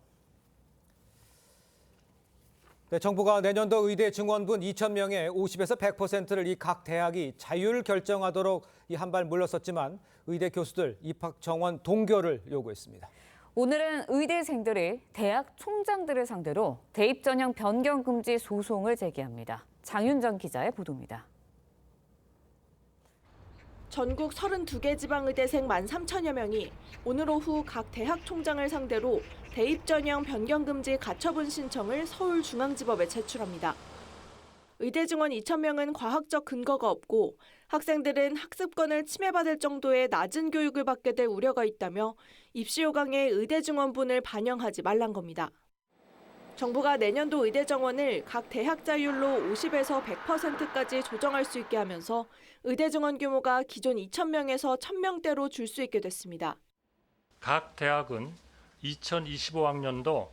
네, 정부가 내년도 의대 증원분 2,000명의 50에서 100%를 이 각 대학이 자율 결정하도록 이 한 발 물러섰지만 의대 교수들 입학 정원 동결을 요구했습니다. 오늘은 의대생들이 대학 총장들을 상대로 대입 전형 변경 금지 소송을 제기합니다. 장윤정 기자의 보도입니다. 전국 32개 지방의대생 13,000여 명이 오늘 오후 각 대학 총장을 상대로 대입 전형 변경 금지 가처분 신청을 서울중앙지법에 제출합니다. 의대 증원 2,000명은 과학적 근거가 없고 학생들은 학습권을 침해받을 정도의 낮은 교육을 받게 될 우려가 있다며 입시 요강에 의대 증원분을 반영하지 말란 겁니다. 정부가 내년도 의대 정원을 각 대학 자율로 50에서 100%까지 조정할 수 있게 하면서 의대 증원 규모가 기존 2,000명에서 1,000명대로 줄 수 있게 됐습니다. 각 대학은 2025학년도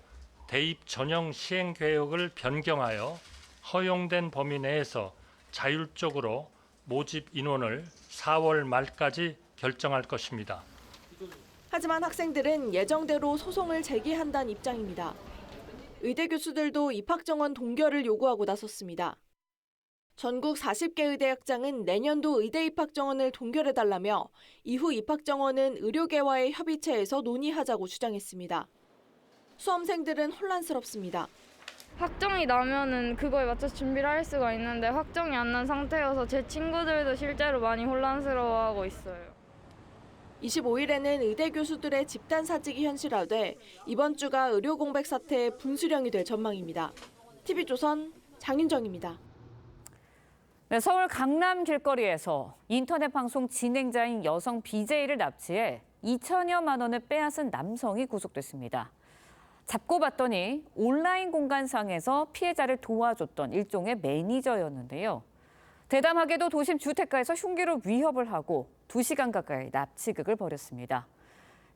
대입 전형 시행 계획을 변경하여 허용된 범위 내에서 자율적으로 모집 인원을 4월 말까지 결정할 것입니다. 하지만 학생들은 예정대로 소송을 제기한다는 입장입니다. 의대 교수들도 입학 정원 동결을 요구하고 나섰습니다. 전국 40개 의대학장은 내년도 의대 입학 정원을 동결해달라며 이후 입학 정원은 의료계와의 협의체에서 논의하자고 주장했습니다. 수험생들은 혼란스럽습니다. 확정이 나면은 그거에 맞춰서 준비를 할 수가 있는데 확정이 안 난 상태여서 제 친구들도 실제로 많이 혼란스러워하고 있어요. 25일에는 의대 교수들의 집단 사직이 현실화돼 이번 주가 의료 공백 사태의 분수령이 될 전망입니다. TV조선 장윤정입니다. 네, 서울 강남 길거리에서 인터넷 방송 진행자인 여성 BJ를 납치해 2천여만 원을 빼앗은 남성이 구속됐습니다. 잡고 봤더니 온라인 공간상에서 피해자를 도와줬던 일종의 매니저였는데요. 대담하게도 도심 주택가에서 흉기로 위협을 하고 2시간 가까이 납치극을 벌였습니다.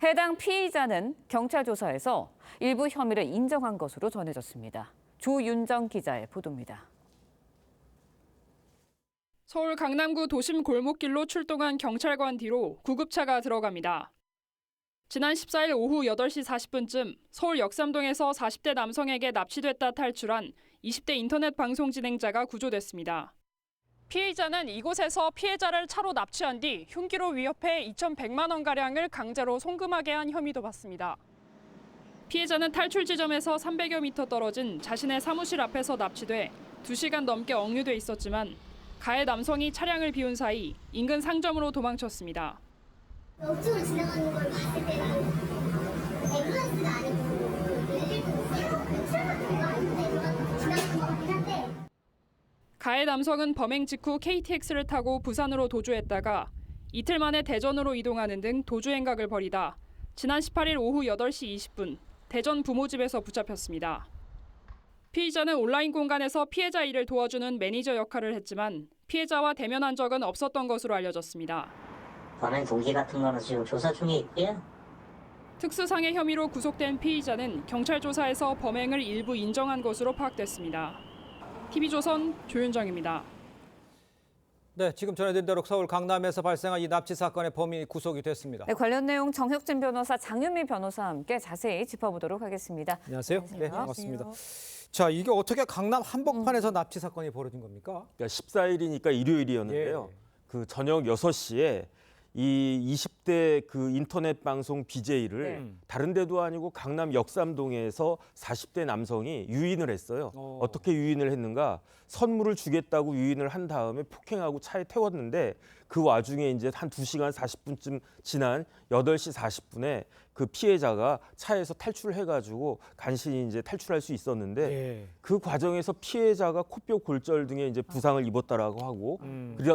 해당 피의자는 경찰 조사에서 일부 혐의를 인정한 것으로 전해졌습니다. 조윤정 기자의 보도입니다. 서울 강남구 도심 골목길로 출동한 경찰관 뒤로 구급차가 들어갑니다. 지난 14일 오후 8시 40분쯤 서울 역삼동에서 40대 남성에게 납치됐다 탈출한 20대 인터넷 방송 진행자가 구조됐습니다. 피의자는 이곳에서 피해자를 차로 납치한 뒤 흉기로 위협해 2,100만 원가량을 강제로 송금하게 한 혐의도 받습니다. 피해자는 탈출 지점에서 300여 미터 떨어진 자신의 사무실 앞에서 납치돼 2시간 넘게 억류돼 있었지만 가해 남성이 차량을 비운 사이 인근 상점으로 도망쳤습니다. 옆쪽으로 지나가는 걸 봤을 때는 앰뷸런스가 아니고 트럭 같은 거 아닌데 지나가는 것 같긴 한데. 가해 남성은 범행 직후 KTX를 타고 부산으로 도주했다가 이틀 만에 대전으로 이동하는 등 도주 행각을 벌이다 지난 18일 오후 8시 20분 대전 부모집에서 붙잡혔습니다. 피의자는 온라인 공간에서 피해자 일을 도와주는 매니저 역할을 했지만 피해자와 대면한 적은 없었던 것으로 알려졌습니다. 범행 동기 같은 거는 지금 조사 중에 있고요. 특수상해 혐의로 구속된 피의자는 경찰 조사에서 범행을 일부 인정한 것으로 파악됐습니다. TV조선 조윤정입니다. 네, 지금 전해드린 대로 서울 강남에서 발생한 이 납치 사건의 범인이 구속이 됐습니다. 네, 관련 내용 정혁진 변호사, 장윤미 변호사와 함께 자세히 짚어보도록 하겠습니다. 안녕하세요. 네, 반갑습니다. 자, 이게 어떻게 강남 한복판에서 납치 사건이 벌어진 겁니까? 그러니까 14일이니까 일요일이었는데요. 그 저녁 6시에 이 20대 그 인터넷 방송 BJ를 다른 데도 아니고 강남 역삼동에서 40대 남성이 유인을 했어요. 어떻게 유인을 했는가? 선물을 주겠다고 유인을 한 다음에 폭행하고 차에 태웠는데 그 와중에 이제 한 2시간 40분쯤 지난 8시 40분에 그 피해자가 차에서 탈출을 해가지고 간신히 이제 탈출할 수 있었는데 그 과정에서 피해자가 코뼈 골절 등의 이제 부상을 입었다라고 하고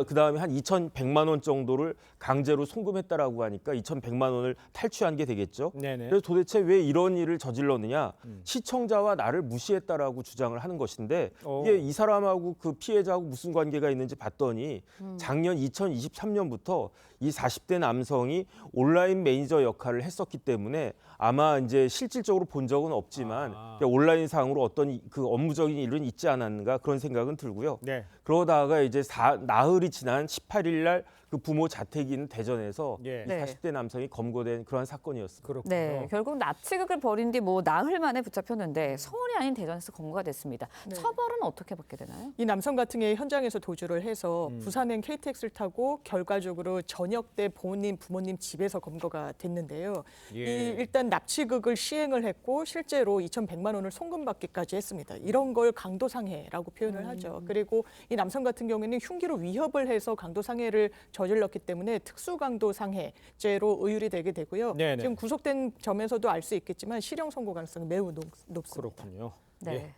그 다음에 한 2,100만 원 정도를 강제로 송금했다라고 하니까 2,100만 원을 탈취한 게 되겠죠. 그래서 도대체 왜 이런 일을 저질렀느냐? 시청자와 나를 무시했다라고 주장을 하는 것인데 이게 이 사람하고 그 피해자하고 무슨 관계가 있는지 봤더니 작년 2023년부터 이 40대 남성이 온라인 매니저 역할을 했었기 때문에 아마 이제 실질적으로 본 적은 없지만 온라인상으로 어떤 그 업무적인 일은 있지 않았는가 그런 생각은 들고요. 그러다가 이제 나흘이 지난 18일 날 그 부모 자택이 있는 대전에서 이 40대 남성이 검거된 그러한 사건이었습니다. 네, 결국 납치극을 벌인 뒤 뭐 나흘 만에 붙잡혔는데 서울이 아닌 대전에서 검거가 됐습니다. 처벌은 어떻게 받게 되나요? 이 남성 같은 경우에 현장에서 도주를 해서 부산행 KTX를 타고 결과적으로 저녁 때 부모님 집에서 검거가 됐는데요. 일단 납치극을 시행을 했고 실제로 2,100만 원을 송금받기까지 했습니다. 이런 걸 강도상해라고 표현을 하죠. 그리고 이 남성 같은 경우에는 흉기로 위협을 해서 강도상해를 저질렀기 때문에 특수강도상해죄로 의율이 되게 되고요. 지금 구속된 점에서도 알 수 있겠지만 실형 선고 가능성이 매우 높습니다. 그렇군요. 네.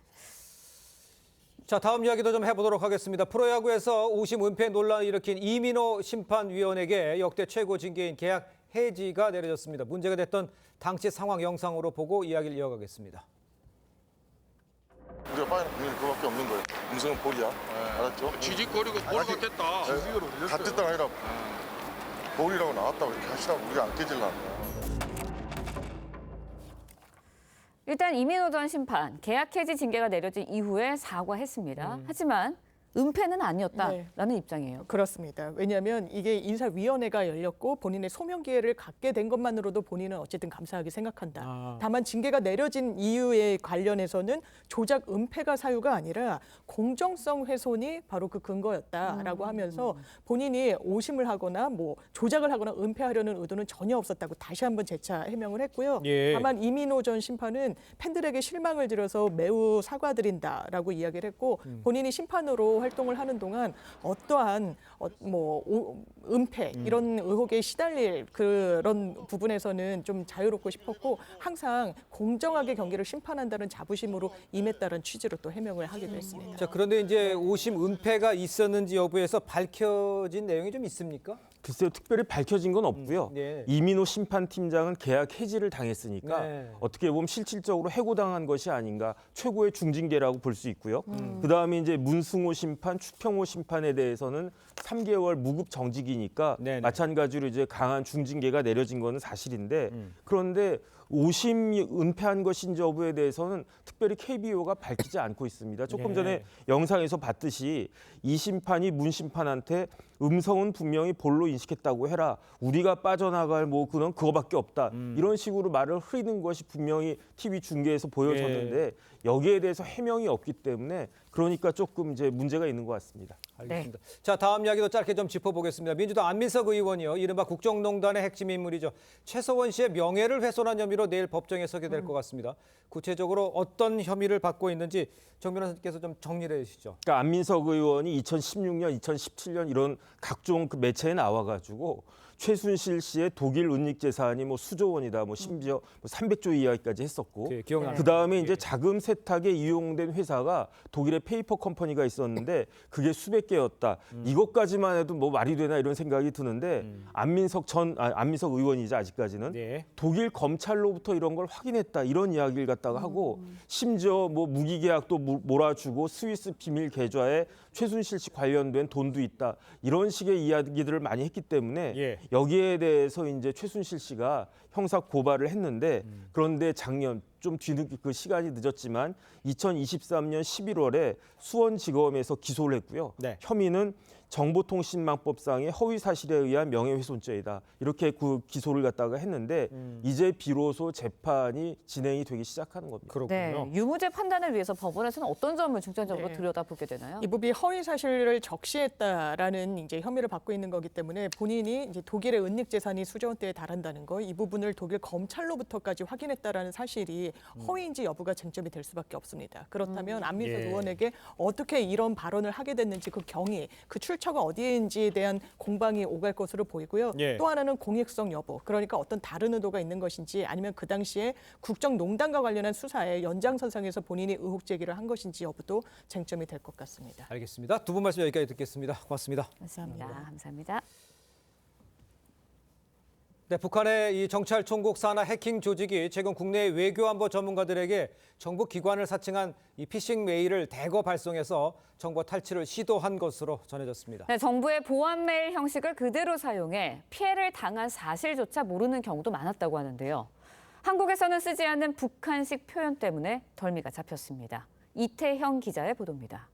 자, 다음 이야기도 좀 해보도록 하겠습니다. 프로야구에서 우심 은폐 논란을 일으킨 이민호 심판위원에게 역대 최고 징계인 계약 해지가 내려졌습니다. 문제가 됐던 당시 상황 영상으로 보고 이야기를 이어가겠습니다. 우리가 빠지는 비밀이 그밖에 없는 거예요. 음성은 볼이야. 알았죠? 지직거리고 볼 같았다. 같았다가 아니라 볼이라고 나왔다고 이렇게 하시라고 우리가 안 깨질라는 거야. 일단 이민호 전 심판 계약 해지 징계가 내려진 이후에 사과했습니다. 하지만 은폐는 아니었다라는 입장이에요. 그렇습니다. 왜냐하면 이게 인사위원회가 열렸고 본인의 소명 기회를 갖게 된 것만으로도 본인은 어쨌든 감사하게 생각한다. 다만 징계가 내려진 이유에 관련해서는 조작 은폐가 사유가 아니라 공정성 훼손이 바로 그 근거였다라고 하면서 본인이 오심을 하거나 뭐 조작을 하거나 은폐하려는 의도는 전혀 없었다고 다시 한번 재차 해명을 했고요. 다만 이민호 전 심판은 팬들에게 실망을 드려서 매우 사과드린다라고 이야기를 했고 본인이 심판으로 활동을 하는 동안 어떠한 은폐 이런 의혹에 시달릴 그런 부분에서는 좀 자유롭고 싶었고 항상 공정하게 경기를 심판한다는 자부심으로 임했다는 취지로 또 해명을 하기도 했습니다. 자, 그런데 이제 오심 은폐가 있었는지 여부에서 밝혀진 내용이 좀 있습니까? 글쎄요, 특별히 밝혀진 건 없고요. 이민호 심판팀장은 계약 해지를 당했으니까 어떻게 보면 실질적으로 해고당한 것이 아닌가, 최고의 중징계라고 볼 수 있고요. 그다음에 이제 문승호 심판, 추평호 심판에 대해서는 3개월 무급 정직이니까 마찬가지로 이제 강한 중징계가 내려진 거는 사실인데 그런데 오심 은폐한 것인지 여부에 대해서는 특별히 KBO가 밝히지 않고 있습니다. 조금 전에 영상에서 봤듯이 이 심판이 문 심판한테 음성은 분명히 볼로 인식했다고 해라. 우리가 빠져나갈 그거밖에 없다. 이런 식으로 말을 흐리는 것이 분명히 TV 중계에서 보여졌는데 여기에 대해서 해명이 없기 때문에 그러니까 조금 이제 문제가 있는 것 같습니다. 알겠습니다. 자, 다음 이야기도 짧게 좀 짚어보겠습니다. 민주당 안민석 의원이요. 이른바 국정농단의 핵심 인물이죠. 최서원 씨의 명예를 훼손한 혐의로 내일 법정에 서게 될 것 같습니다. 구체적으로 어떤 혐의를 받고 있는지 정 변호사님께서 좀 정리를 해주시죠. 그러니까 안민석 의원이 2016년, 2017년 이런 각종 그 매체에 나와가지고 최순실 씨의 독일 은닉 재산이 수조 원이다, 심지어 300조 이하까지 했었고, 그 다음에 이제 자금 세탁에 이용된 회사가 독일의 페이퍼 컴퍼니가 있었는데 그게 수백 개였다. 이것까지만 해도 말이 되나 이런 생각이 드는데 안민석 의원이자 아직까지는 독일 검찰로부터 이런 걸 확인했다 이런 이야기를 갖다가 하고 심지어 무기 계약도 몰아주고 스위스 비밀 계좌에 최순실 씨 관련된 돈도 있다 이런 식의 이야기들을 많이 했기 때문에 여기에 대해서 이제 최순실 씨가 형사 고발을 했는데 그런데 작년 좀 뒤늦게 그 시간이 늦었지만 2023년 11월에 수원지검에서 기소를 했고요. 혐의는 정보통신망법상의 허위 사실에 의한 명예훼손죄이다. 이렇게 그 기소를 갖다가 했는데 이제 비로소 재판이 진행이 되기 시작하는 겁니다. 그렇군요. 유무죄 판단을 위해서 법원에서는 어떤 점을 중점적으로 들여다보게 되나요? 이 부분이 허위 사실을 적시했다라는 이제 혐의를 받고 있는 거기 때문에 본인이 이제 독일의 은닉 재산이 수조 원대에 달한다는 거, 이 부분을 독일 검찰로부터까지 확인했다라는 사실이 허위인지 여부가 쟁점이 될 수밖에 없습니다. 그렇다면 안민석 의원에게 어떻게 이런 발언을 하게 됐는지 그 경위, 그 출처가 어디인지에 대한 공방이 오갈 것으로 보이고요. 또 하나는 공익성 여부, 그러니까 어떤 다른 의도가 있는 것인지 아니면 그 당시에 국정농단과 관련한 수사에 연장선상에서 본인이 의혹 제기를 한 것인지 여부도 쟁점이 될 것 같습니다. 알겠습니다. 두 분 말씀 여기까지 듣겠습니다. 고맙습니다. 감사합니다. 네, 북한의 이 정찰 총국 산하 해킹 조직이 최근 국내 외교안보 전문가들에게 정부 기관을 사칭한 이 피싱 메일을 대거 발송해서 정보 탈취를 시도한 것으로 전해졌습니다. 네, 정부의 보안 메일 형식을 그대로 사용해 피해를 당한 사실조차 모르는 경우도 많았다고 하는데요. 한국에서는 쓰지 않는 북한식 표현 때문에 덜미가 잡혔습니다. 이태형 기자의 보도입니다.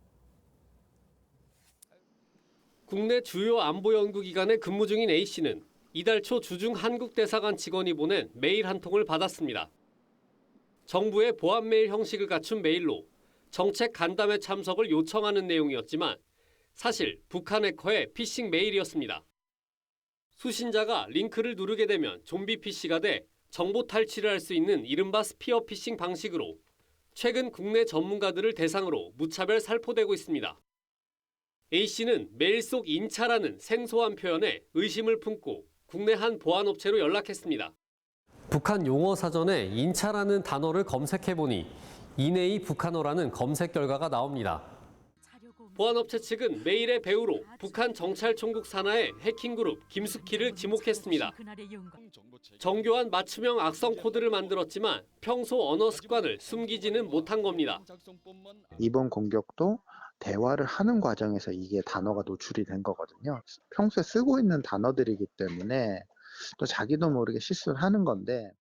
국내 주요 안보 연구기관에 근무 중인 A씨는 이달 초 주중 한국 대사관 직원이 보낸 메일 한 통을 받았습니다. 정부의 보안 메일 형식을 갖춘 메일로 정책 간담회 참석을 요청하는 내용이었지만 사실 북한 해커의 피싱 메일이었습니다. 수신자가 링크를 누르게 되면 좀비 PC가 돼 정보 탈취를 할 수 있는 이른바 스피어 피싱 방식으로 최근 국내 전문가들을 대상으로 무차별 살포되고 있습니다. A씨는 메일 속 인차라는 생소한 표현에 의심을 품고 국내 한 보안업체로 연락했습니다. 북한 용어 사전에 인차라는 단어를 검색해보니 이내이 북한어라는 검색 결과가 나옵니다. 보안업체 측은 메일의 배우로 북한 정찰총국 산하의 해킹그룹 김숙희를 지목했습니다. 정교한 맞춤형 악성 코드를 만들었지만 평소 언어 습관을 숨기지는 못한 겁니다. 이번 공격도 대화를 하는 과정에서 이게 단어가 노출이 된 거거든요. 평소에 쓰고 있는 단어들이기 때문에 또 자기도 모르게 실수를 하는 건데.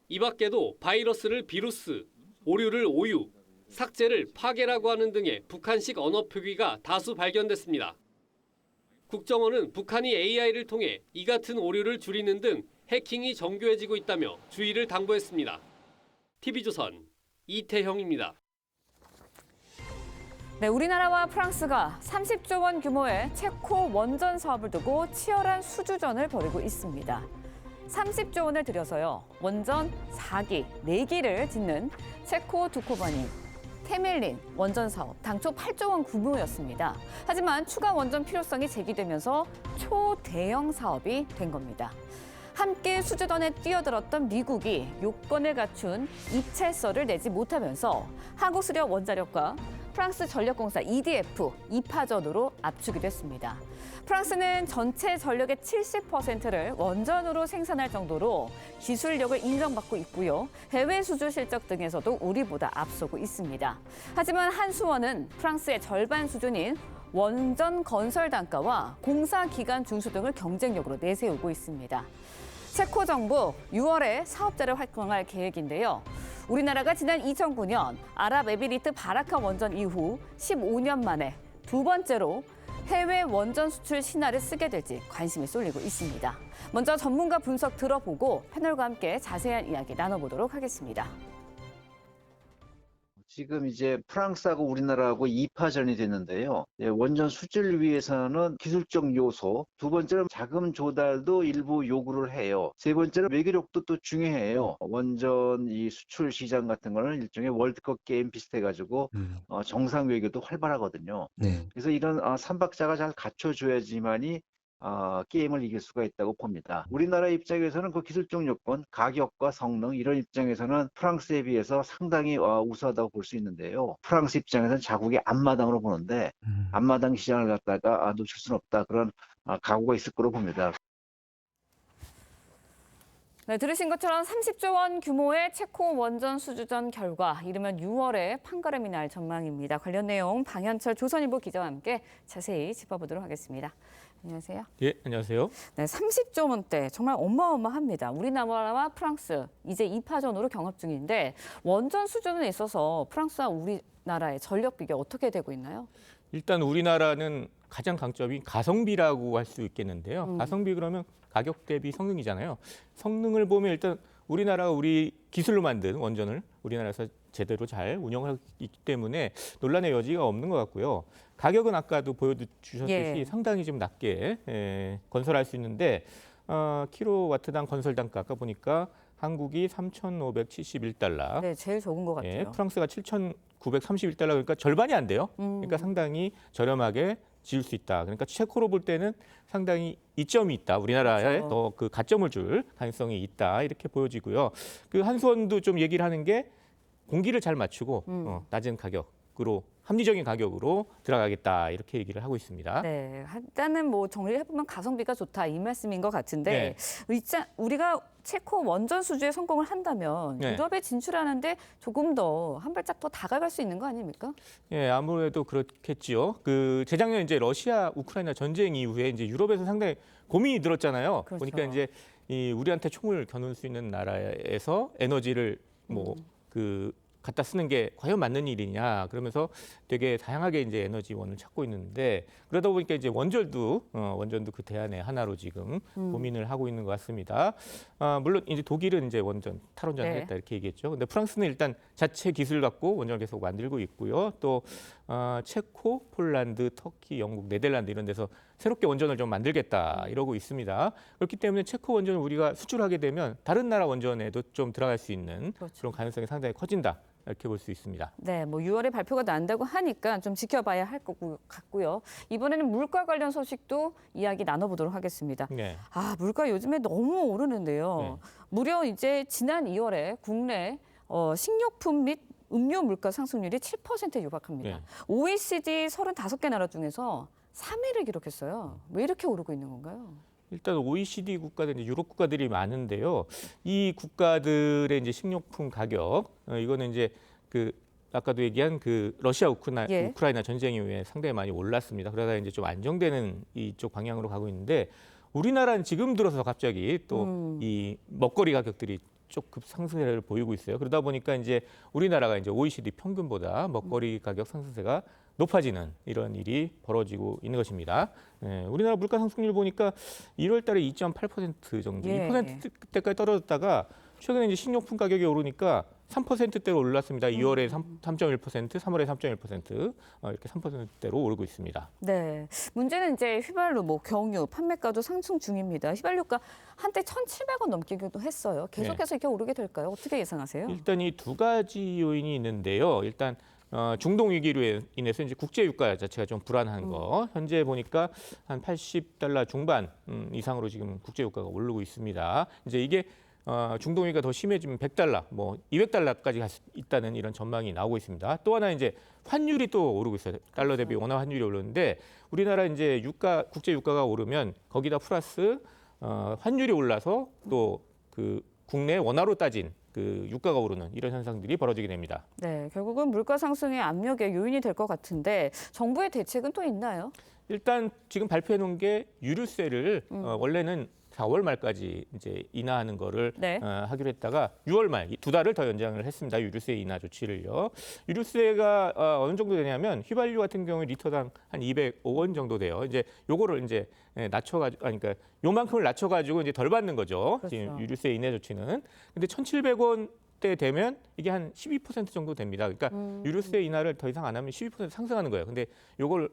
이 밖에도 바이러스를 비루스, 오류를 오유, 삭제를 파괴라고 하는 등의 북한식 언어 표기가 다수 발견됐습니다. 국정원은 북한이 AI를 통해 이 같은 오류를 줄이는 등 해킹이 정교해지고 있다며 주의를 당부했습니다. TV조선 이태형입니다. 네, 우리나라와 프랑스가 30조 원 규모의 체코 원전 사업을 두고 치열한 수주전을 벌이고 있습니다. 30조 원을 들여서요, 원전 4기, 4기를 짓는 체코 두코바니, 테멜린 원전 사업, 당초 8조 원 규모였습니다. 하지만 추가 원전 필요성이 제기되면서 초대형 사업이 된 겁니다. 함께 수주전에 뛰어들었던 미국이 요건을 갖춘 입찰서를 내지 못하면서 한국수력 원자력과 프랑스 전력공사 EDF 2파전으로 압축이 됐습니다. 프랑스는 전체 전력의 70%를 원전으로 생산할 정도로 기술력을 인정받고 있고요. 해외 수주 실적 등에서도 우리보다 앞서고 있습니다. 하지만 한수원은 프랑스의 절반 수준인 원전 건설 단가와 공사 기간 준수 등을 경쟁력으로 내세우고 있습니다. 체코 정부 6월에 사업자를 활성화할 계획인데요. 우리나라가 지난 2009년 아랍에미리트 바라카 원전 이후 15년 만에 두 번째로 해외 원전 수출 신화를 쓰게 될지 관심이 쏠리고 있습니다. 먼저 전문가 분석 들어보고 패널과 함께 자세한 이야기 나눠보도록 하겠습니다. 지금 이제 프랑스하고 우리나라하고 2파전이 됐는데요. 원전 수주를 위해서는 기술적 요소, 두 번째는 자금 조달도 일부 요구를 해요. 세 번째는 외교력도 또 중요해요. 원전 이 수출 시장 같은 거는 일종의 월드컵 게임 비슷해가지고 정상 외교도 활발하거든요. 그래서 이런 3박자가 잘 갖춰줘야지만이 게임을 이길 수가 있다고 봅니다. 우리나라 입장에서는 그 기술적 요건, 가격과 성능 이런 입장에서는 프랑스에 비해서 상당히 우수하다고 볼 수 있는데요. 프랑스 입장에서는 자국의 앞마당으로 보는데 앞마당 시장을 갖다가 놓칠 수는 없다. 그런 각오가 있을 거로 봅니다. 네, 들으신 것처럼 30조 원 규모의 체코 원전 수주전 결과 이르면 6월에 판가름이 날 전망입니다. 관련 내용 방현철 조선일보 기자와 함께 자세히 짚어보도록 하겠습니다. 안녕하세요. 예, 안녕하세요. 네, 30조 원대 정말 어마어마합니다. 우리나라와 프랑스 이제 2파전으로 경합 중인데 원전 수준에 있어서 프랑스와 우리나라의 전력 비교 어떻게 되고 있나요? 일단 우리나라는 가장 강점이 가성비라고 할 수 있겠는데요. 가성비 그러면 가격 대비 성능이잖아요. 성능을 보면 일단 우리나라가 우리 기술로 만든 원전을 우리나라에서 제대로 잘 운영하기 때문에 논란의 여지가 없는 것 같고요. 가격은 아까도 보여주셨듯이 상당히 좀 낮게 건설할 수 있는데 킬로와트당 건설 단가 아까 보니까 한국이 3,571달러. 네, 제일 적은 것 같아요. 프랑스가 7,931달러 그러니까 절반이 안 돼요. 그러니까 상당히 저렴하게 지을 수 있다. 그러니까 체코로 볼 때는 상당히 이점이 있다. 우리나라에 더 그 가점을 줄 가능성이 있다. 이렇게 보여지고요. 그 한수원도 좀 얘기를 하는 게 공기를 잘 맞추고 낮은 가격으로 합리적인 가격으로 들어가겠다 이렇게 얘기를 하고 있습니다. 네, 일단은 뭐 정리를 해보면 가성비가 좋다 이 말씀인 것 같은데 우리가 체코 원전 수주에 성공을 한다면 유럽에 진출하는데 조금 더 한 발짝 더 다가갈 수 있는 거 아닙니까? 예, 아무래도 그렇겠지요. 그 재작년 이제 러시아 우크라이나 전쟁 이후에 이제 유럽에서 상당히 고민이 들었잖아요. 그렇죠. 보니까 이제 이 우리한테 총을 겨눌 수 있는 나라에서 에너지를 갖다 쓰는 게 과연 맞는 일이냐 그러면서 되게 다양하게 이제 에너지원을 찾고 있는데 그러다 보니까 이제 원전도 그 대안의 하나로 지금 고민을 하고 있는 것 같습니다. 물론 이제 독일은 이제 원전 탈원전을 했다 이렇게 얘기했죠. 근데 프랑스는 일단 자체 기술 갖고 원전을 계속 만들고 있고요. 또 체코, 폴란드, 터키, 영국, 네덜란드 이런 데서 새롭게 원전을 좀 만들겠다 이러고 있습니다. 그렇기 때문에 체코 원전을 우리가 수출하게 되면 다른 나라 원전에도 좀 들어갈 수 있는 그런 가능성이 상당히 커진다. 이렇게 볼 수 있습니다. 네, 뭐 6월에 발표가 난다고 하니까 좀 지켜봐야 할 것 같고요. 이번에는 물가 관련 소식도 이야기 나눠보도록 하겠습니다. 물가 요즘에 너무 오르는데요. 무려 이제 지난 2월에 국내 식료품 및 음료 물가 상승률이 7%에 육박합니다. OECD 35개 나라 중에서 3위를 기록했어요. 왜 이렇게 오르고 있는 건가요? 일단 OECD 국가들, 유럽 국가들이 많은데요. 이 국가들의 이제 식료품 가격, 이거는 이제 아까도 얘기한 러시아 우크라이나 전쟁 이후에 상당히 많이 올랐습니다. 그러다 이제 좀 안정되는 이쪽 방향으로 가고 있는데 우리나라는 지금 들어서 갑자기 또 이 먹거리 가격들이 쪽 급상승세를 보이고 있어요. 그러다 보니까 이제 우리나라가 이제 OECD 평균보다 먹거리 가격 상승세가 높아지는 이런 일이 벌어지고 있는 것입니다. 우리나라 물가 상승률 보니까 1월 달에 2.8% 정도, 2%대까지 떨어졌다가 최근에 이제 식료품 가격이 오르니까 3%대로 올랐습니다. 2월에 3.1%, 3월에 3.1% 이렇게 3%대로 오르고 있습니다. 네, 문제는 이제 휘발유, 경유 판매가도 상승 중입니다. 휘발유가 한때 1,700원 넘기기도 했어요. 계속해서 이렇게 오르게 될까요? 어떻게 예상하세요? 일단 이 두 가지 요인이 있는데요. 일단 중동 위기로 인해서 이제 국제 유가 자체가 좀 불안한 거. 현재 보니까 한 $80 중반 이상으로 지금 국제 유가가 오르고 있습니다. 이제 이게 중동 위기가 더 심해지면 $100, $200까지 갈 수 있다는 이런 전망이 나오고 있습니다. 또 하나 이제 환율이 또 오르고 있어요. 달러 대비 원화 환율이 오르는데 우리나라 이제 국제 유가가 오르면 거기다 플러스 환율이 올라서 또 그 국내 원화로 따진 그 유가가 오르는 이런 현상들이 벌어지게 됩니다. 네, 결국은 물가 상승의 압력의 요인이 될 것 같은데 정부의 대책은 또 있나요? 일단 지금 발표해 놓은 게 유류세를 원래는 4월 말까지 이제 인하하는 거를 하기로 했다가 6월 말 두 달을 더 연장을 했습니다. 유류세 인하 조치를요. 유류세가 어느 정도 되냐면 휘발유 같은 경우에 리터당 한 205원 정도 돼요. 이제 요거를 이제 낮춰가지고 그러니까 요만큼을 낮춰가지고 이제 덜 받는 거죠. 그렇죠. 지금 유류세 인하 조치는. 근데 1,700원 때 되면 이게 한 12% 정도 됩니다. 그러니까 유류세 인하를 더 이상 안 하면 12% 상승하는 거예요. 근데 요걸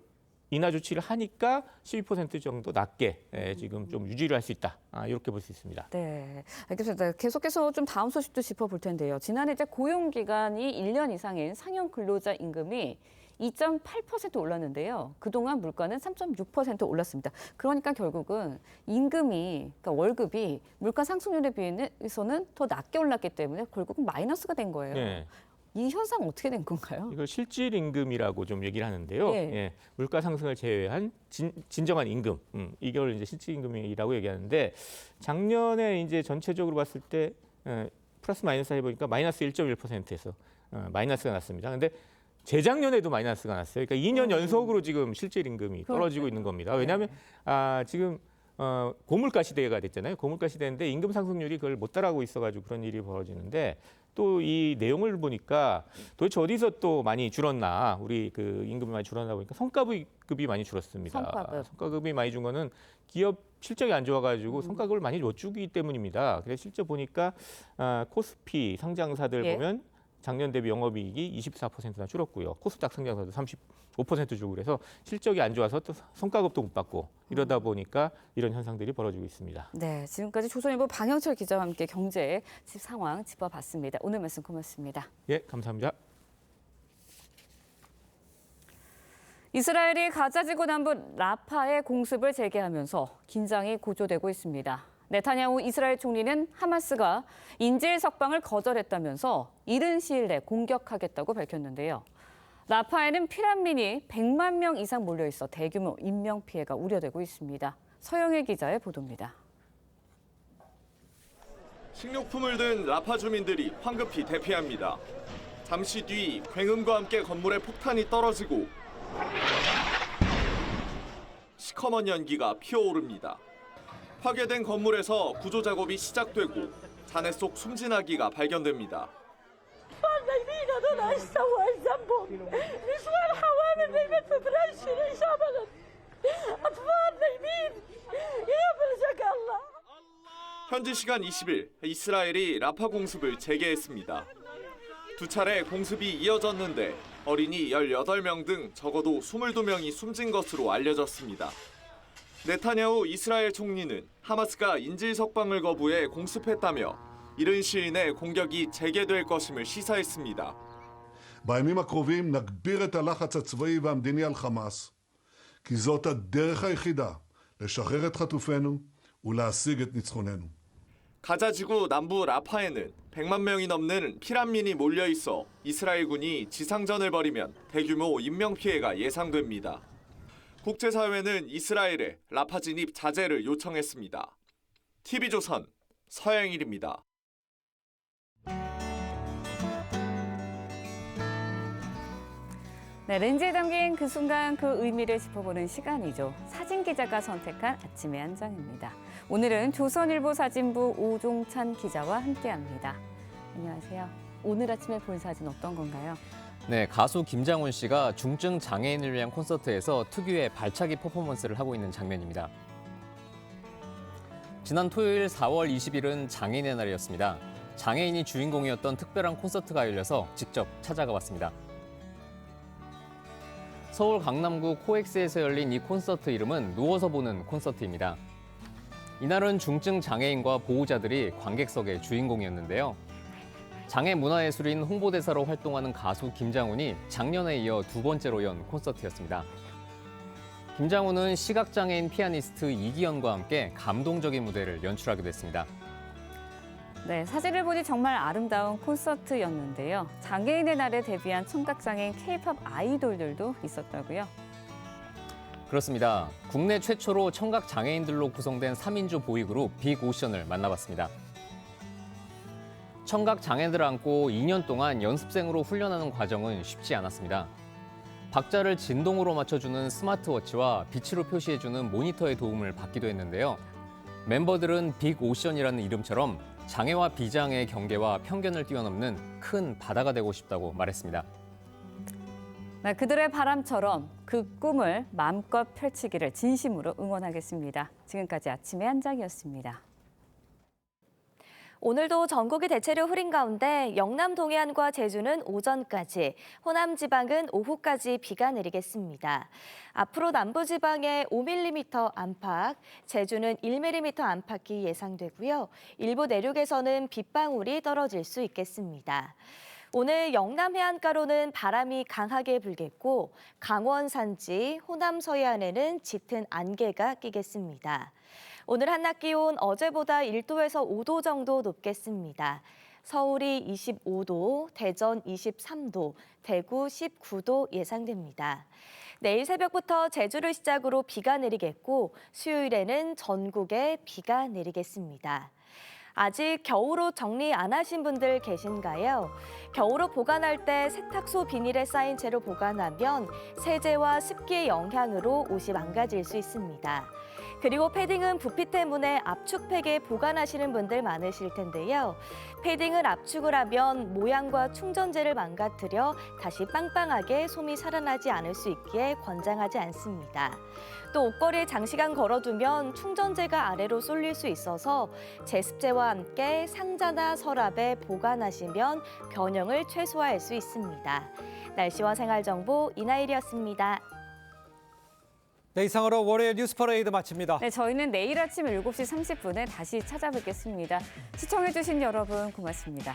인하 조치를 하니까 12% 정도 낮게 지금 좀 유지를 할 수 있다. 이렇게 볼 수 있습니다. 네, 알겠습니다. 계속해서 좀 다음 소식도 짚어볼 텐데요. 지난해 이제 고용 기간이 1년 이상인 상용 근로자 임금이 2.8% 올랐는데요. 그동안 물가는 3.6% 올랐습니다. 그러니까 결국은 임금이, 그러니까 월급이 물가 상승률에 비해서는 더 낮게 올랐기 때문에 결국은 마이너스가 된 거예요. 네. 이 현상 어떻게 된 건가요? 이걸 실질 임금이라고 좀 얘기를 하는데요. 물가 상승을 제외한 진정한 임금, 이걸 이제 실질 임금이라고 얘기하는데 작년에 이제 전체적으로 봤을 때 플러스 마이너스 해보니까 마이너스 1.1%에서 마이너스가 났습니다. 근데 재작년에도 마이너스가 났어요. 그러니까 2년 연속으로 지금 실질 임금이 떨어지고 있는 겁니다. 왜냐하면 지금 고물가 시대가 됐잖아요. 고물가 시대인데 임금 상승률이 그걸 못 따라가고 있어가지고 그런 일이 벌어지는데 또 이 내용을 보니까 도대체 어디서 또 많이 줄었나, 우리 그 임금이 많이 줄었나 보니까 성과급이 많이 줄었습니다. 성과급이 많이 준 거는 기업 실적이 안 좋아가지고 성과급을 많이 못 주기 때문입니다. 그래서 실제 보니까 코스피 상장사들 보면 작년 대비 영업이익이 24%나 줄었고요. 코스닥 상장사도 35% 줄고 그래서 실적이 안 좋아서 또 성과급도 못 받고 이러다 보니까 이런 현상들이 벌어지고 있습니다. 네, 지금까지 조선일보 방영철 기자와 함께 경제 상황 짚어봤습니다. 오늘 말씀 고맙습니다. 예, 감사합니다. 이스라엘이 가자지구 남부 라파의 공습을 재개하면서 긴장이 고조되고 있습니다. 네타냐후 이스라엘 총리는 하마스가 인질 석방을 거절했다면서 이른 시일 내 공격하겠다고 밝혔는데요. 라파에는 피난민이 100만 명 이상 몰려 있어 대규모 인명 피해가 우려되고 있습니다. 서영애 기자의 보도입니다. 식료품을 든 라파 주민들이 황급히 대피합니다. 잠시 뒤 굉음과 함께 건물에 폭탄이 떨어지고 시커먼 연기가 피어오릅니다. 파괴된 건물에서 구조 작업이 시작되고 잔해 속 숨진 아기가 발견됩니다. 현지 시간 20일 이스라엘이 라파 공습을 재개했습니다. 두 차례 공습이 이어졌는데 어린이 18명 등 적어도 22명이 숨진 것으로 알려졌습니다. 네타냐후 이스라엘 총리는 하마스가 인질 석방을 거부해 공습했다며 이른 시일 내 공격이 재개될 것임을 시사했습니다. בימים הקרובים נגביר את הלחץ הצבאי והמדיני על חמאס, כי זאת הדרך היחידה לשחרר את חטופינו ולהשיג את ניצחוננו. 가자지구 남부 라파에는 100만 명이 넘는 피난민이 몰려 있어 이스라엘군이 지상전을 벌이면 대규모 인명 피해가 예상됩니다. 국제사회는 이스라엘에 라파 진입 자제를 요청했습니다. TV조선 서영일입니다. 네, 렌즈에 담긴 그 순간 그 의미를 짚어보는 시간이죠. 사진 기자가 선택한 아침의 한 장입니다. 오늘은 조선일보 사진부 오종찬 기자와 함께합니다. 안녕하세요. 오늘 아침에 본 사진 어떤 건가요? 네, 가수 김장훈 씨가 중증 장애인을 위한 콘서트에서 특유의 발차기 퍼포먼스를 하고 있는 장면입니다. 지난 토요일 4월 20일은 장애인의 날이었습니다. 장애인이 주인공이었던 특별한 콘서트가 열려서 직접 찾아가 봤습니다. 서울 강남구 코엑스에서 열린 이 콘서트 이름은 누워서 보는 콘서트입니다. 이날은 중증 장애인과 보호자들이 관객석의 주인공이었는데요. 장애 문화예술인 홍보대사로 활동하는 가수 김장훈이 작년에 이어 두 번째로 연 콘서트였습니다. 김장훈은 시각장애인 피아니스트 이기현과 함께 감동적인 무대를 연출하기도 했습니다. 네, 사진을 보니 정말 아름다운 콘서트였는데요. 장애인의 날에 데뷔한 청각장애인 K-팝 아이돌들도 있었다고요? 그렇습니다. 국내 최초로 청각장애인들로 구성된 3인조 보이그룹 빅오션을 만나봤습니다. 청각장애인들을 안고 2년 동안 연습생으로 훈련하는 과정은 쉽지 않았습니다. 박자를 진동으로 맞춰주는 스마트워치와 빛으로 표시해주는 모니터의 도움을 받기도 했는데요. 멤버들은 빅오션이라는 이름처럼 장애와 비장애의 경계와 편견을 뛰어넘는 큰 바다가 되고 싶다고 말했습니다. 네, 그들의 바람처럼 그 꿈을 마음껏 펼치기를 진심으로 응원하겠습니다. 지금까지 아침의 한 장이었습니다. 오늘도 전국이 대체로 흐린 가운데 영남 동해안과 제주는 오전까지, 호남 지방은 오후까지 비가 내리겠습니다. 앞으로 남부 지방에 5mm 안팎, 제주는 1mm 안팎이 예상되고요. 일부 내륙에서는 빗방울이 떨어질 수 있겠습니다. 오늘 영남 해안가로는 바람이 강하게 불겠고 강원 산지, 호남 서해안에는 짙은 안개가 끼겠습니다. 오늘 한낮 기온 어제보다 1도에서 5도 정도 높겠습니다. 서울이 25도, 대전 23도, 대구 19도 예상됩니다. 내일 새벽부터 제주를 시작으로 비가 내리겠고 수요일에는 전국에 비가 내리겠습니다. 아직 겨울옷 정리 안 하신 분들 계신가요? 겨울옷 보관할 때 세탁소 비닐에 쌓인 채로 보관하면 세제와 습기의 영향으로 옷이 망가질 수 있습니다. 그리고 패딩은 부피 때문에 압축팩에 보관하시는 분들 많으실 텐데요. 패딩을 압축을 하면 모양과 충전재를 망가뜨려 다시 빵빵하게 솜이 살아나지 않을 수 있기에 권장하지 않습니다. 또 옷걸이에 장시간 걸어두면 충전재가 아래로 쏠릴 수 있어서 제습제와 함께 상자나 서랍에 보관하시면 변형을 최소화할 수 있습니다. 날씨와 생활정보 이나일이었습니다. 네, 이상으로 월요일 뉴스 퍼레이드 마칩니다. 네, 저희는 내일 아침 7시 30분에 다시 찾아뵙겠습니다. 시청해주신 여러분 고맙습니다.